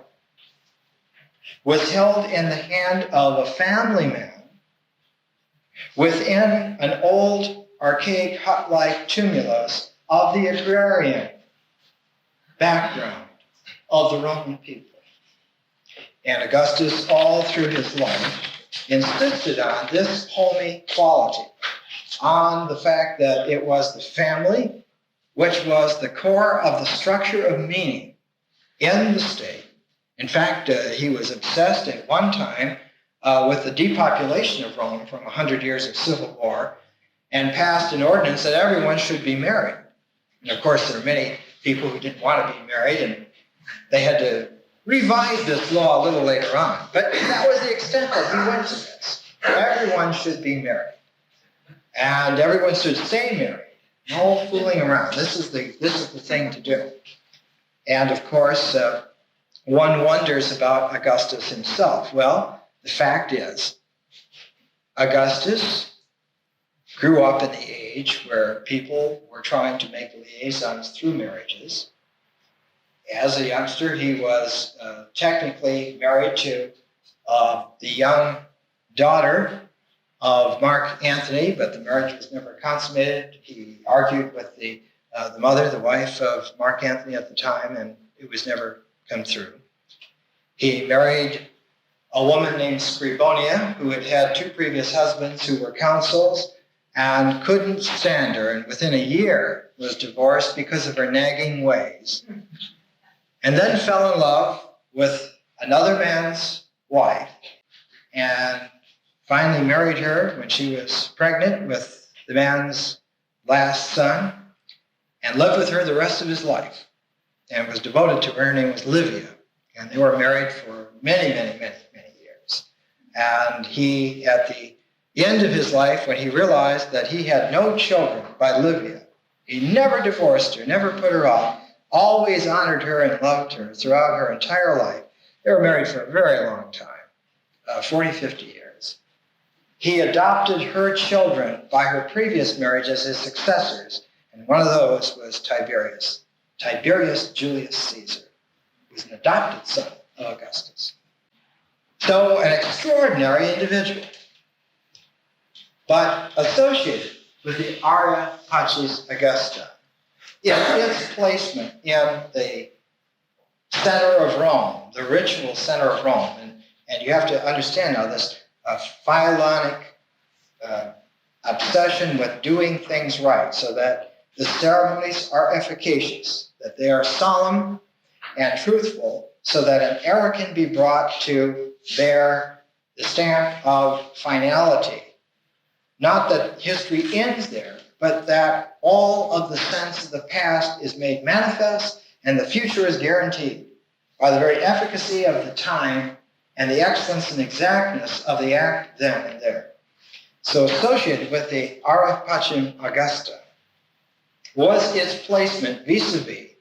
was held in the hand of a family man within an old, archaic, hut-like tumulus of the agrarian background of the Roman people. And Augustus, all through his life, insisted on this homey quality, on the fact that it was the family which was the core of the structure of meaning in the state. In fact, he was obsessed at one time with the depopulation of Rome from 100 years of civil war, and passed an ordinance that everyone should be married. And of course, there are many people who didn't want to be married, and they had to revise this law a little later on. But that was the extent that he went to this. Everyone should be married, and everyone should stay married. No fooling around. This is the thing to do. And of course, one wonders about Augustus himself. Well, the fact is, Augustus grew up in the age where people were trying to make liaisons through marriages. As a youngster, he was technically married to the young daughter of Mark Antony, but the marriage was never consummated. He argued with the mother, the wife of Mark Antony at the time, and it was never come through. He married a woman named Scribonia, who had had two previous husbands who were consuls and couldn't stand her, and within a year was divorced because of her nagging ways. And then fell in love with another man's wife, and finally married her when she was pregnant with the man's last son, and lived with her the rest of his life, and was devoted to her. Her name was Livia, and they were married for many, many, many, many years. And he, at the end of his life, when he realized that he had no children by Livia, he never divorced her, never put her off, always honored her and loved her throughout her entire life. They were married for a very long time, 40, 50 years. He adopted her children by her previous marriage as his successors, and one of those was Tiberius Julius Caesar, who was an adopted son of Augustus. So an extraordinary individual, but associated with the Ara Pacis Augusta is its placement in the center of Rome, the ritual center of Rome. And you have to understand now this Philonic obsession with doing things right so that the ceremonies are efficacious, that they are solemn and truthful, so that an error can be brought to bear the stamp of finality. Not that history ends there, but that all of the sense of the past is made manifest and the future is guaranteed by the very efficacy of the time and the excellence and exactness of the act then and there. So associated with the Ara Pacis Augusta was its placement vis-a-vis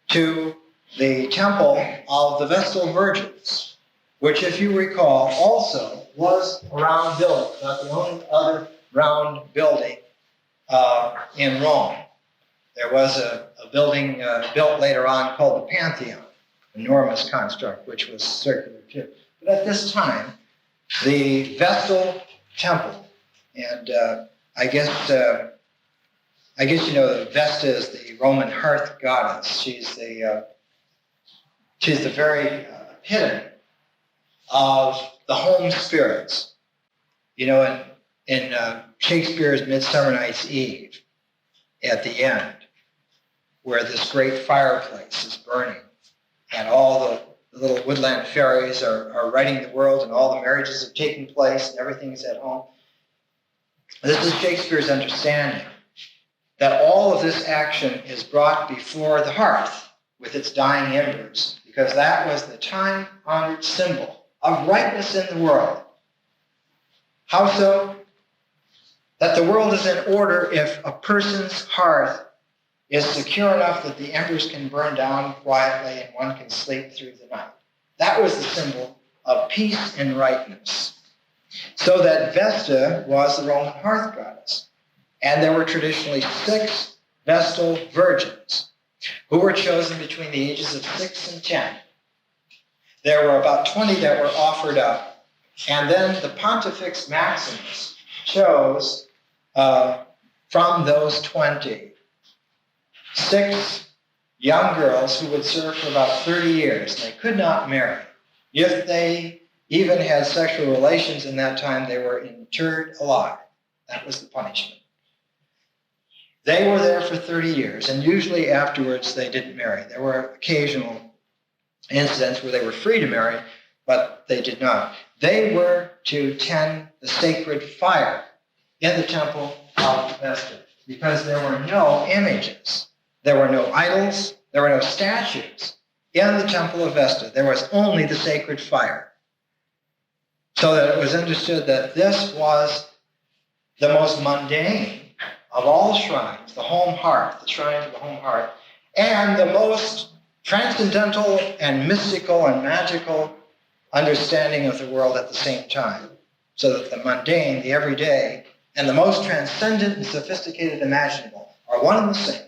to the temple of the Vestal Virgins, which, if you recall, also was a round building, not the only other round building in Rome. There was a building built later on called the Pantheon, enormous construct, which was circular too. But at this time, the Vestal Temple, and I guess you know that Vesta is the Roman hearth goddess. She's the very epitome of the home spirits. You know, in Shakespeare's Midsummer Night's Eve, at the end, where this great fireplace is burning, and all the little woodland fairies are righting the world, and all the marriages have taken place, and everything's at home. This is Shakespeare's understanding that all of this action is brought before the hearth with its dying embers, because that was the time-honored symbol of rightness in the world. How so? That the world is in order if a person's hearth is secure enough that the embers can burn down quietly and one can sleep through the night. That was the symbol of peace and rightness. So that Vesta was the Roman hearth goddess. And there were traditionally 6 Vestal virgins who were chosen between the ages of 6 and 10. There were about 20 that were offered up. And then the Pontifex Maximus chose from those 20 6 young girls who would serve for about 30 years. They could not marry. If they even had sexual relations in that time, they were interred alive. That was the punishment. They were there for 30 years, and usually afterwards they didn't marry. There were occasional incidents where they were free to marry, but they did not. They were to tend the sacred fire in the temple of Vesta, because there were no images. There were no idols. There were no statues in the temple of Vesta. There was only the sacred fire. So that it was understood that this was the most mundane of all shrines, the home hearth, the shrine of the home hearth, and the most transcendental and mystical and magical understanding of the world at the same time. So that the mundane, the everyday, and the most transcendent and sophisticated imaginable are one and the same.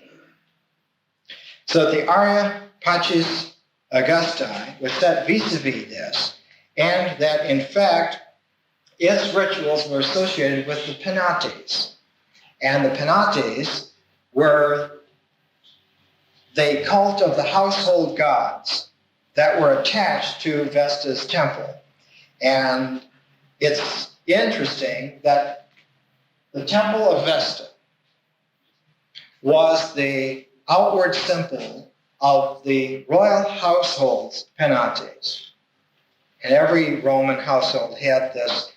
So the Ara Pacis Augusti was set vis-a-vis this, and that in fact its rituals were associated with the Penates. And the Penates were the cult of the household gods that were attached to Vesta's temple. And it's interesting that the temple of Vesta was the outward symbol of the royal household's Penates. And every Roman household had this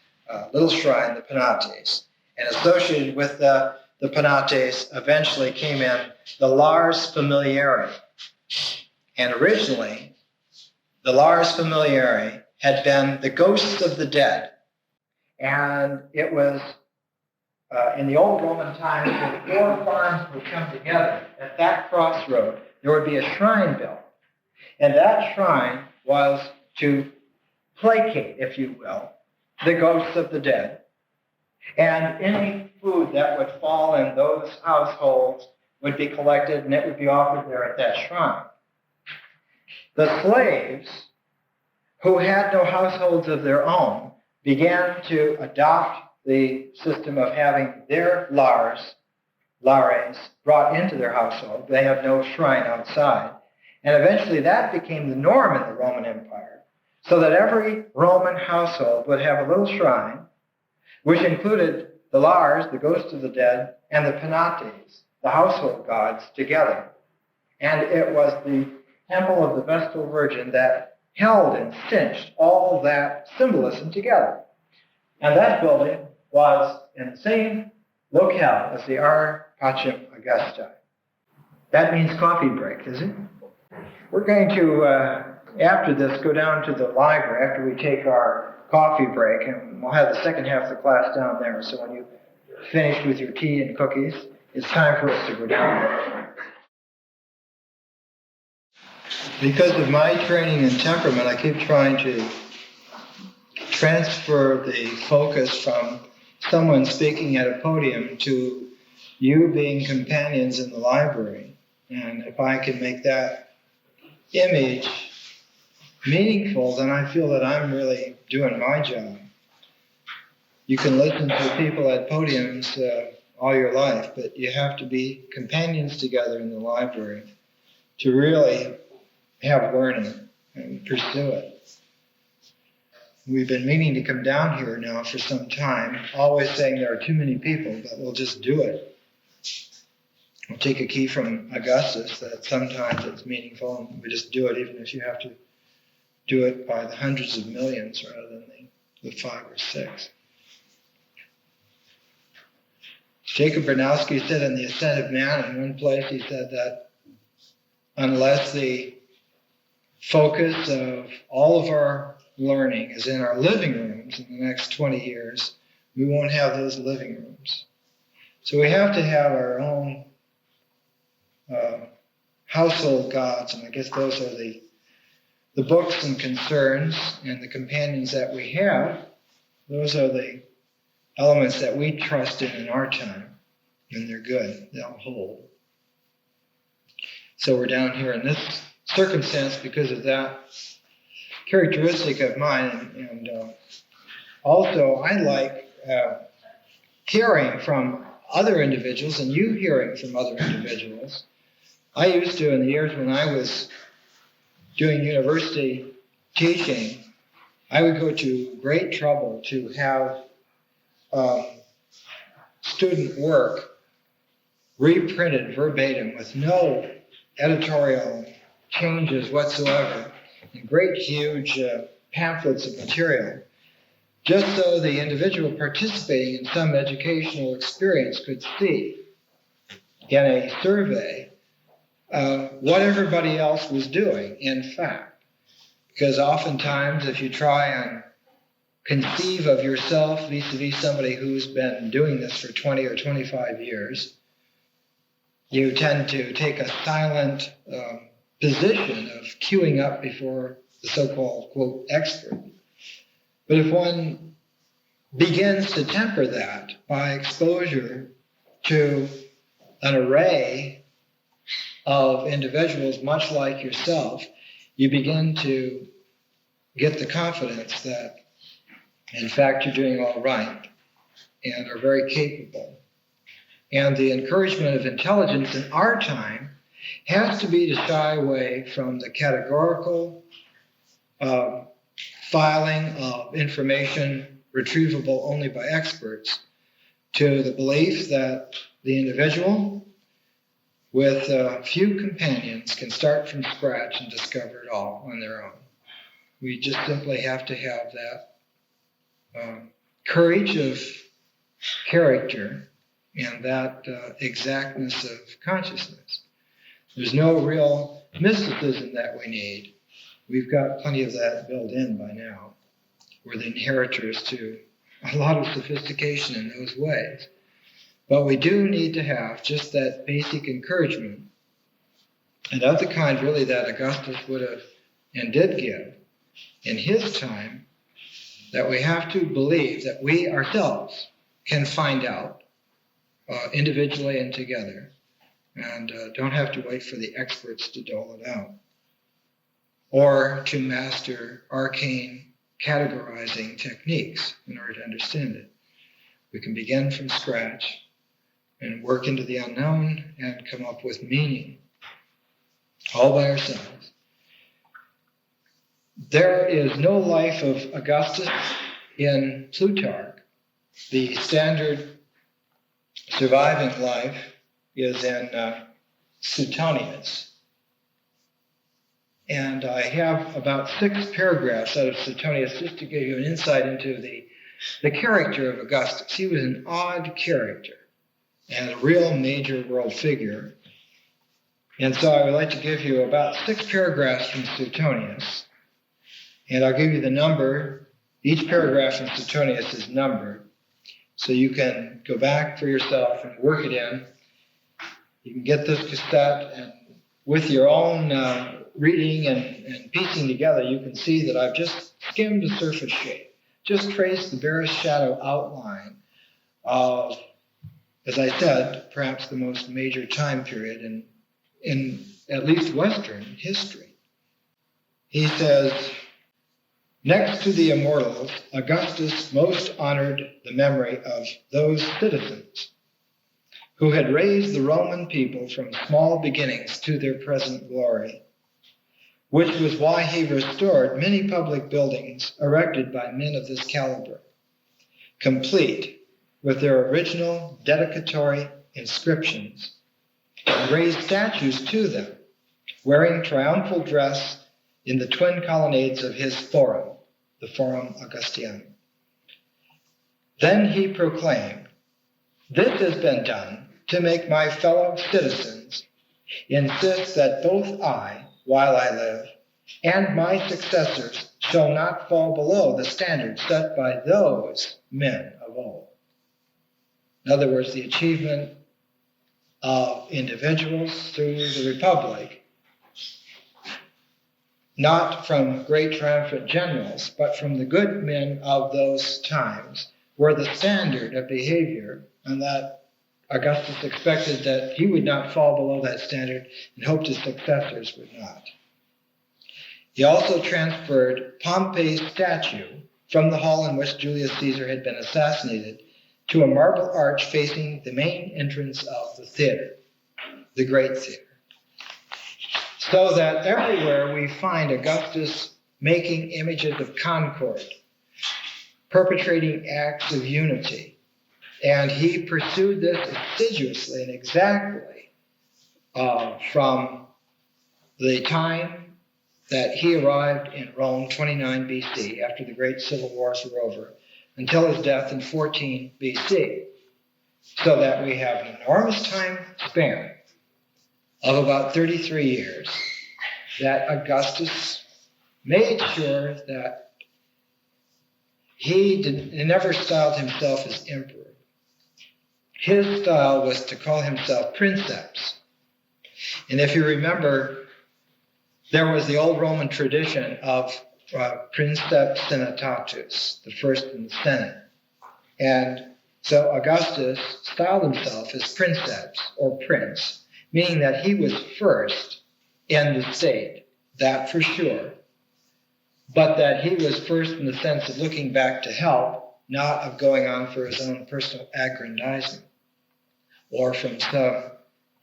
little shrine, the Penates. And associated with the Penates eventually came in the Lars Familiarii. And originally, the Lars Familiarii had been the ghosts of the dead. And it was in the old Roman times, when 4 farms would come together at that crossroad, there would be a shrine built. And that shrine was to placate, if you will, the ghosts of the dead. And any food that would fall in those households would be collected, and it would be offered there at that shrine. The slaves who had no households of their own, began to adopt the system of having their lares brought into their household. They have no shrine outside. And eventually that became the norm in the Roman Empire, so that every Roman household would have a little shrine, which included the lares, the ghosts of the dead, and the penates, the household gods, together. And it was the temple of the Vestal Virgin that held and cinched all that symbolism together. And that building was in the same locale as the Ara Pacis Augusti. That means coffee break, is it? We're going to, after this, go down to the library after we take our coffee break, and we'll have the second half of the class down there. So when you finish with your tea and cookies, it's time for us to go down there. Because of my training and temperament, I keep trying to transfer the focus from someone speaking at a podium to you being companions in the library. And if I can make that image meaningful, then I feel that I'm really doing my job. You can listen to people at podiums all your life, but you have to be companions together in the library to really have learning and pursue it. We've been meaning to come down here now for some time, always saying there are too many people, but we'll just do it. We'll take a key from Augustus that sometimes it's meaningful, and we just do it, even if you have to do it by the hundreds of millions rather than the 5 or 6. Jacob Bernowski said in The Ascent of Man, in one place he said that unless the focus of all of our learning is in our living rooms in the next 20 years, we won't have those living rooms. So we have to have our own household gods, and I guess those are the books and concerns and the companions that we have. Those are the elements that we trust in our time, and they're good, they'll hold. So we're down here in this circumstance because of that characteristic of mine, and also I like hearing from other individuals and you hearing from other individuals. I used to, in the years when I was doing university teaching, I would go to great trouble to have student work reprinted verbatim with no editorial changes whatsoever, in great huge pamphlets of material, just so the individual participating in some educational experience could see in a survey what everybody else was doing, in fact. Because oftentimes if you try and conceive of yourself vis-a-vis somebody who's been doing this for 20 or 25 years, you tend to take a silent position of queuing up before the so-called, quote, expert. But if one begins to temper that by exposure to an array of individuals much like yourself, you begin to get the confidence that, in fact, you're doing all right and are very capable. And the encouragement of intelligence in our time has to be to shy away from the categorical filing of information retrievable only by experts to the belief that the individual with a few companions can start from scratch and discover it all on their own. We just simply have to have that courage of character and that exactness of consciousness. There's no real mysticism that we need. We've got plenty of that built in by now. We're the inheritors to a lot of sophistication in those ways. But we do need to have just that basic encouragement, and of the kind really that Augustus would have and did give in his time, that we have to believe that we ourselves can find out individually and together, and don't have to wait for the experts to dole it out. or to master arcane categorizing techniques in order to understand it. We can begin from scratch and work into the unknown and come up with meaning all by ourselves. There is no life of Augustus in Plutarch. The standard surviving life is in Suetonius. And I have about 6 paragraphs out of Suetonius just to give you an insight into the character of Augustus. He was an odd character and a real major world figure. And so I would like to give you about 6 paragraphs from Suetonius. And I'll give you the number. Each paragraph in Suetonius is numbered. So you can go back for yourself and work it in. You can get this cassette, and with your own reading and piecing together, you can see that I've just skimmed the surface shape, just traced the barest shadow outline of, as I said, perhaps the most major time period in at least Western history. He says, next to the immortals, Augustus most honored the memory of those citizens who had raised the Roman people from small beginnings to their present glory, which was why he restored many public buildings erected by men of this caliber, complete with their original dedicatory inscriptions, and raised statues to them, wearing triumphal dress in the twin colonnades of his forum, the Forum Augustianum. Then he proclaimed, "This has been done to make my fellow citizens insist that both I, while I live, and my successors shall not fall below the standard set by those men of old." In other words, the achievement of individuals through the Republic, not from great triumphant generals, but from the good men of those times, were the standard of behavior, and that Augustus expected that he would not fall below that standard and hoped his successors would not. He also transferred Pompey's statue from the hall in which Julius Caesar had been assassinated to a marble arch facing the main entrance of the theater, the Great Theater. So that everywhere we find Augustus making images of concord, perpetrating acts of unity. And he pursued this assiduously and exactly from the time that he arrived in Rome, 29 BC, after the great civil wars were over, until his death in 14 BC. So that we have an enormous time span of about 33 years that Augustus made sure that he never styled himself as emperor. His style was to call himself princeps. And if you remember, there was the old Roman tradition of princeps senatatus, the first in the Senate. And so Augustus styled himself as princeps, or prince, meaning that he was first in the state, that for sure, but that he was first in the sense of looking back to help, not of going on for his own personal aggrandizement, or from some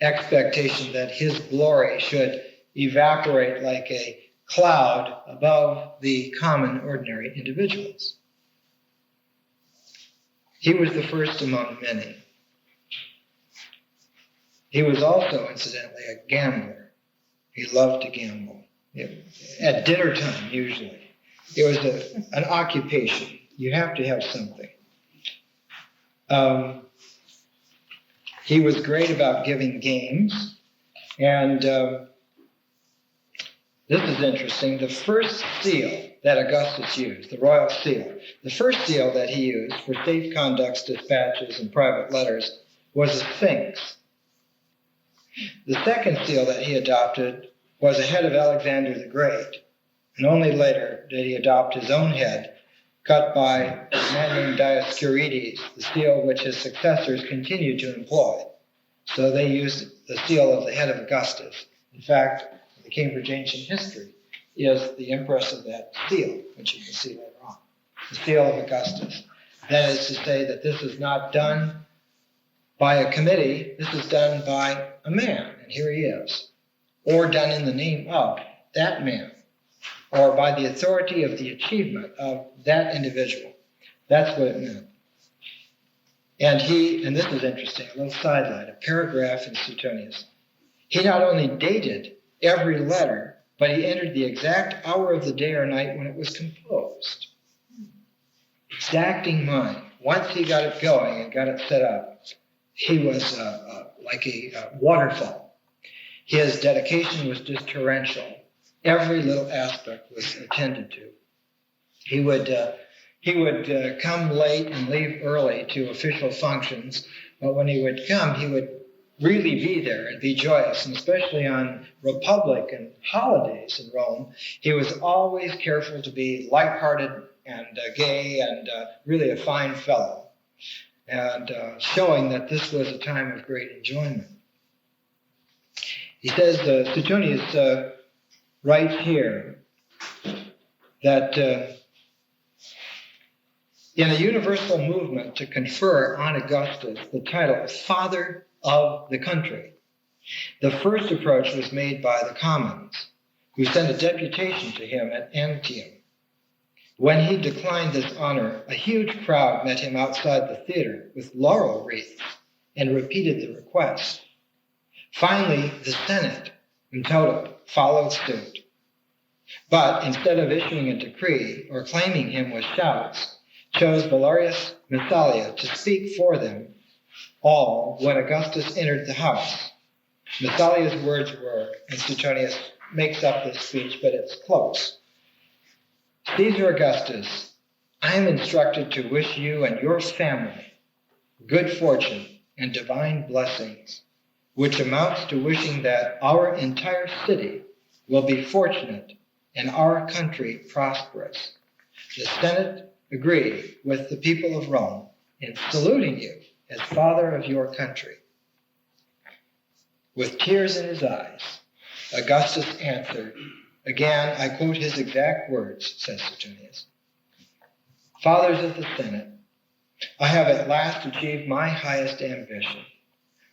expectation that his glory should evaporate like a cloud above the common, ordinary individuals. He was the first among many. He was also, incidentally, a gambler. He loved to gamble. At dinner time, usually. It was an occupation. You have to have something. He was great about giving games. And this is interesting. The first seal that Augustus used, the royal seal, the first seal that he used for safe conducts, dispatches, and private letters was a sphinx. The second seal that he adopted was a head of Alexander the Great. And only later did he adopt his own head, cut by a man named Dioscurides, the seal which his successors continued to employ. So they used the seal of the head of Augustus. In fact, in the Cambridge Ancient History, is the impress of that seal, which you can see later on. The seal of Augustus. That is to say that this is not done by a committee, this is done by a man, and here he is. Or done in the name of that man, or by the authority of the achievement of that individual. That's what it meant. And this is interesting, a little sidelight, a paragraph in Suetonius. He not only dated every letter, but he entered the exact hour of the day or night when it was composed. Exacting mind. Once he got it going and got it set up, he was like a waterfall. His dedication was just torrential. Every little aspect was attended to. He would come late and leave early to official functions, but when he would come, he would really be there and be joyous, and especially on Republic and holidays in Rome, he was always careful to be lighthearted and gay and really a fine fellow, and showing that this was a time of great enjoyment. He says, Suetonius writes here that in a universal movement to confer on Augustus the title of Father of the country, the first approach was made by the commons, who sent a deputation to him at Antium. When he declined this honor, a huge crowd met him outside the theater with laurel wreaths and repeated the request. Finally, the Senate, in toto, followed suit. But instead of issuing a decree or claiming him with shouts, chose Valerius Massalia to speak for them all when Augustus entered the house. Massalia's words were, and Suetonius makes up this speech, but it's close. Caesar Augustus, I am instructed to wish you and your family good fortune and divine blessings, which amounts to wishing that our entire city will be fortunate and our country prosperous. The Senate agreed with the people of Rome in saluting you as father of your country. With tears in his eyes, Augustus answered, again, I quote his exact words, says Suetonius. Fathers of the Senate, I have at last achieved my highest ambition.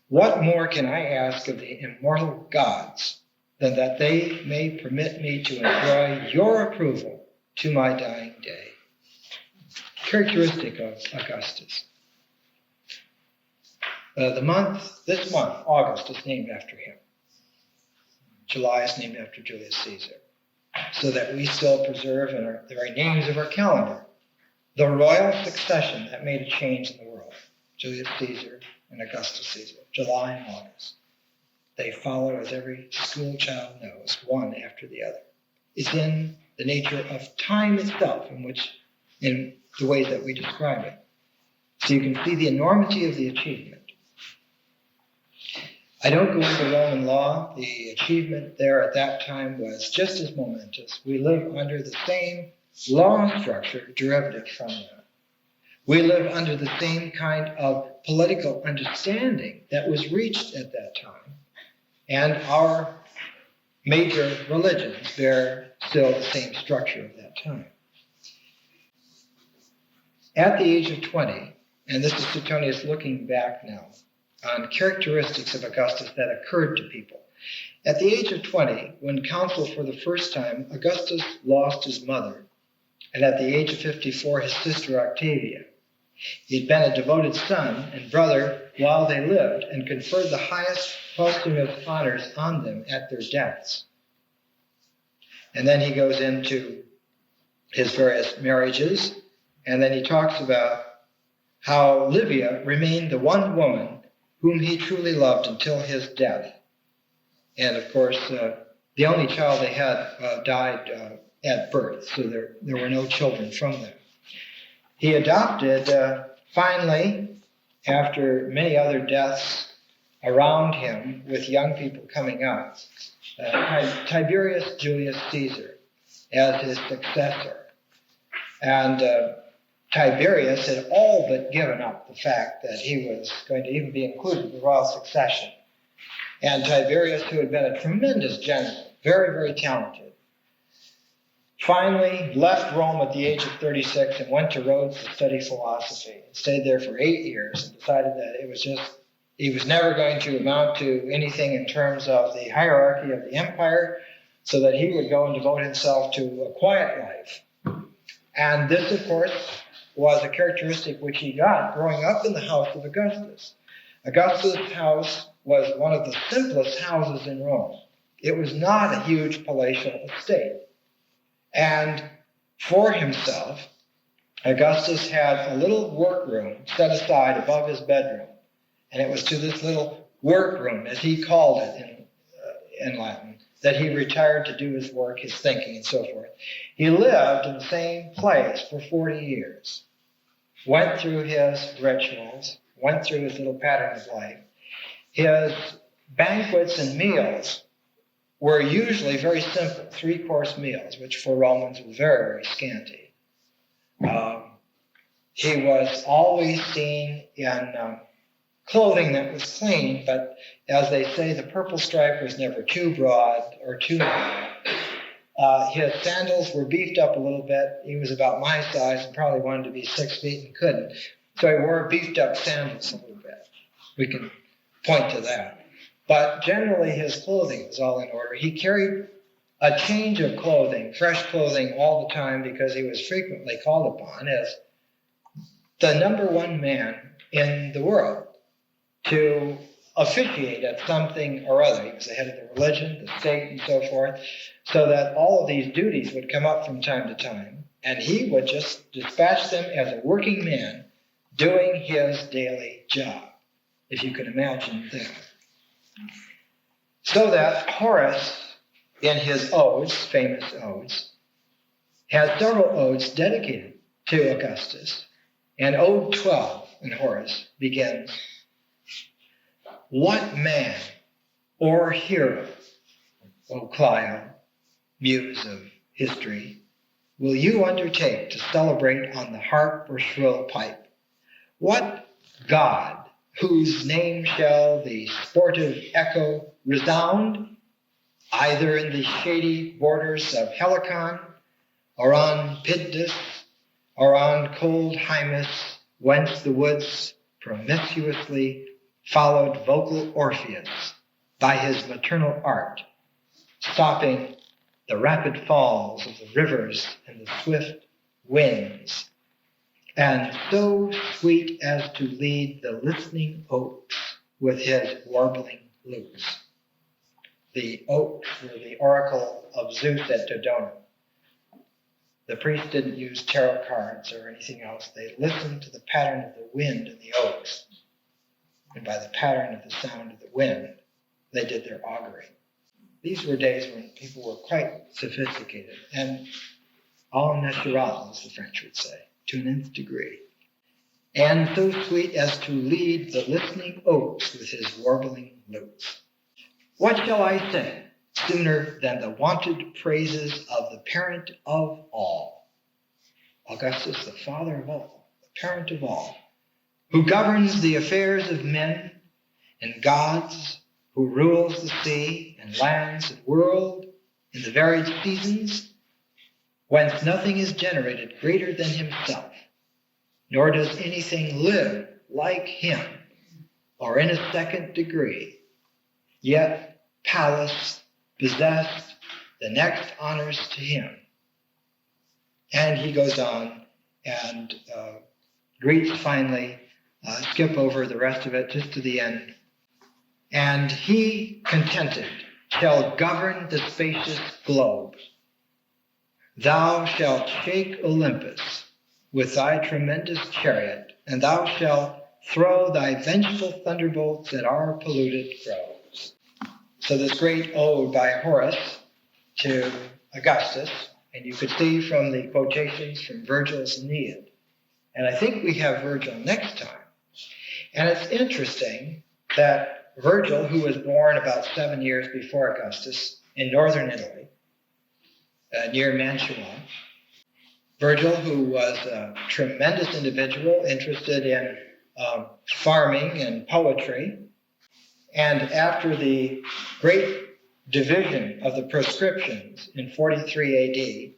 What more can I ask of the immortal gods than that they may permit me to enjoy your approval to my dying day? Characteristic of Augustus. This month, August is named after him. July is named after Julius Caesar, so that we still preserve in the very names of our calendar the royal succession that made a change in the world. Julius Caesar and Augustus Caesar, July and August. They follow, as every school child knows, one after the other. It's in the nature of time itself, in the ways that we describe it. So you can see the enormity of the achievement. I don't go into Roman law. The achievement there at that time was just as momentous. We live under the same law structure derivative from that. We live under the same kind of political understanding that was reached at that time. And our major religions bear still the same structure of that time. At the age of 20, and this is Suetonius looking back now on characteristics of Augustus that occurred to people. At the age of 20, when consul for the first time, Augustus lost his mother, and at the age of 54, his sister Octavia. He had been a devoted son and brother while they lived and conferred the highest posthumous honors on them at their deaths. And then he goes into his various marriages, and then he talks about how Livia remained the one woman whom he truly loved until his death. And of course, the only child they had died at birth, so there were no children from them. He adopted, finally, after many other deaths around him with young people coming up, Tiberius Julius Caesar as his successor. And Tiberius had all but given up the fact that he was going to even be included in the royal succession. And Tiberius, who had been a tremendous general, very, very talented, finally left Rome at the age of 36 and went to Rhodes to study philosophy. Stayed there for 8 years and decided that he was never going to amount to anything in terms of the hierarchy of the empire, so that he would go and devote himself to a quiet life. And this, of course, was a characteristic which he got growing up in the house of Augustus. Augustus' house was one of the simplest houses in Rome. It was not a huge palatial estate. And for himself, Augustus had a little workroom set aside above his bedroom. And it was to this little workroom, as he called it in Latin, that he retired to do his work, his thinking, and so forth. He lived in the same place for 40 years, went through his rituals, went through his little pattern of life. His banquets and meals were usually very simple, 3-course meals, which for Romans was very, very scanty. He was always seen in clothing that was clean, but as they say, the purple stripe was never too broad or too narrow. His sandals were beefed up a little bit. He was about my size and probably wanted to be 6 feet and couldn't. So he wore beefed up sandals a little bit. We can point to that. But generally his clothing was all in order. He carried a change of clothing, fresh clothing all the time, because he was frequently called upon as the number one man in the world to officiate at something or other. He was the head of the religion, the state, and so forth, so that all of these duties would come up from time to time, and he would just dispatch them as a working man doing his daily job, if you can imagine that. So that Horace, in his odes, famous odes, has several odes dedicated to Augustus, and Ode 12 in Horace begins, "What man or hero, O Clio, muse of history, will you undertake to celebrate on the harp or shrill pipe? What god, whose name shall the sportive echo resound, either in the shady borders of Helicon, or on Pydus, or on cold Hymus, whence the woods promiscuously followed vocal Orpheus by his maternal art, stopping the rapid falls of the rivers and the swift winds, and so sweet as to lead the listening oaks with his warbling lutes." The oaks were the oracle of Zeus at Dodona. The priests didn't use tarot cards or anything else. They listened to the pattern of the wind in the oaks. And by the pattern of the sound of the wind, they did their augury. These were days when people were quite sophisticated, and au naturel, as the French would say, to an nth degree. And so sweet as to lead the listening oaks with his warbling lutes. What shall I say sooner than the wonted praises of the parent of all? Augustus, the father of all, the parent of all, who governs the affairs of men and gods, who rules the sea and lands and world in the varied seasons, whence nothing is generated greater than himself, nor does anything live like him, or in a second degree. Yet Pallas possessed the next honors to him. And he goes on and greets finally, skip over the rest of it just to the end. "And he contented shall govern the spacious globe. Thou shalt shake Olympus with thy tremendous chariot, and thou shalt throw thy vengeful thunderbolts at our polluted groves." So this great ode by Horace to Augustus, and you could see from the quotations from Virgil's Aeneid. And I think we have Virgil next time. And it's interesting that Virgil, who was born about 7 years before Augustus in northern Italy, near Mantua, Virgil, who was a tremendous individual interested in farming and poetry, and after the great division of the proscriptions in 43 AD,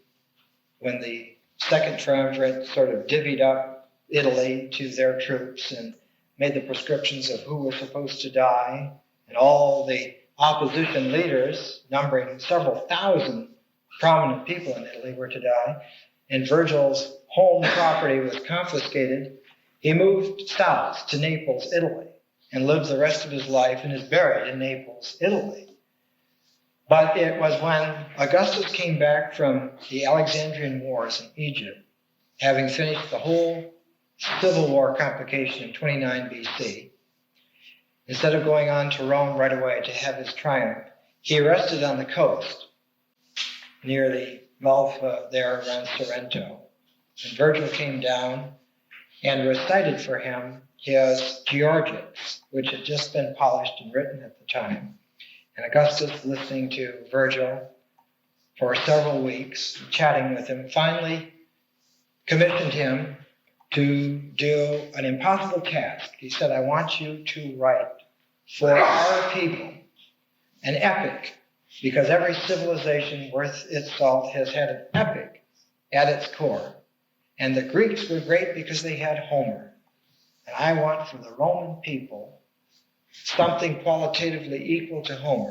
when the Second Triumvirate sort of divvied up Italy to their troops and made the prescriptions of who was supposed to die, and all the opposition leaders, numbering several thousand prominent people in Italy, were to die, and Virgil's home property was confiscated, he moved south to Naples, Italy, and lived the rest of his life and is buried in Naples, Italy. But it was when Augustus came back from the Alexandrian Wars in Egypt, having finished the whole civil war complication in 29 BC, instead of going on to Rome right away to have his triumph, he rested on the coast near the Gulf there around Sorrento. And Virgil came down and recited for him his Georgics, which had just been polished and written at the time. And Augustus, listening to Virgil for several weeks, chatting with him, finally commissioned him to do an impossible task. He said, I want you to write for our people an epic, because every civilization worth its salt has had an epic at its core. And the Greeks were great because they had Homer. And I want for the Roman people something qualitatively equal to Homer.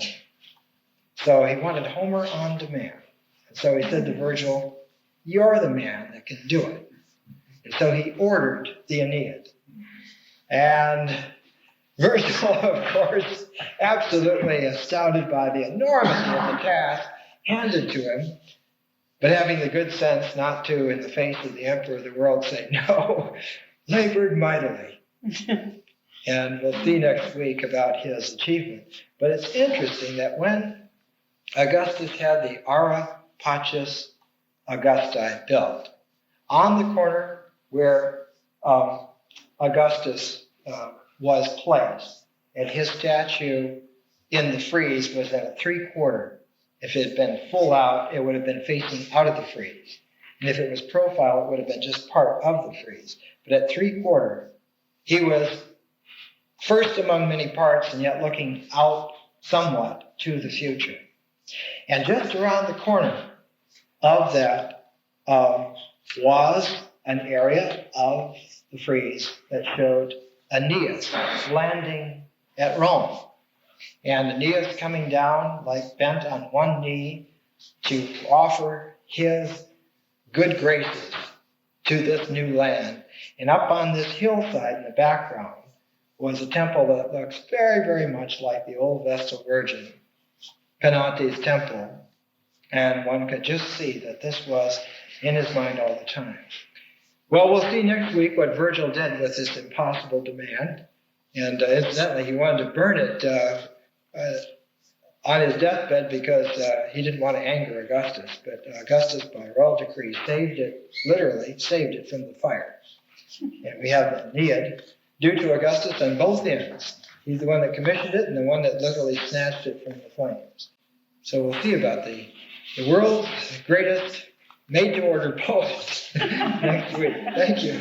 So he wanted Homer on demand. And so he said to Virgil, you're the man that can do it. And so he ordered the Aeneid. And Virgil, of course, absolutely astounded by the enormity of the task handed to him, but having the good sense not to, in the face of the emperor of the world, say, no, labored mightily. And we'll see next week about his achievement. But it's interesting that when Augustus had the Ara Pacis Augusti built, on the corner where Augustus was placed, and his statue in the frieze was at a 3/4. If it had been full out, it would have been facing out of the frieze. And if it was profile, it would have been just part of the frieze. But at 3/4, he was first among many parts and yet looking out somewhat to the future. And just around the corner of that was an area of the frieze that showed Aeneas landing at Rome. And Aeneas coming down, like bent on one knee, to offer his good graces to this new land. And up on this hillside in the background was a temple that looks very, very much like the old Vestal Virgin, Penate's temple. And one could just see that this was in his mind all the time. Well, we'll see next week what Virgil did with this impossible demand. And incidentally, he wanted to burn it on his deathbed because he didn't want to anger Augustus. But Augustus, by royal decree, saved it, literally saved it from the fire. And we have the Aeneid due to Augustus on both ends. He's the one that commissioned it and the one that literally snatched it from the flames. So we'll see about the world's greatest made-to-order poet next week. Thank you.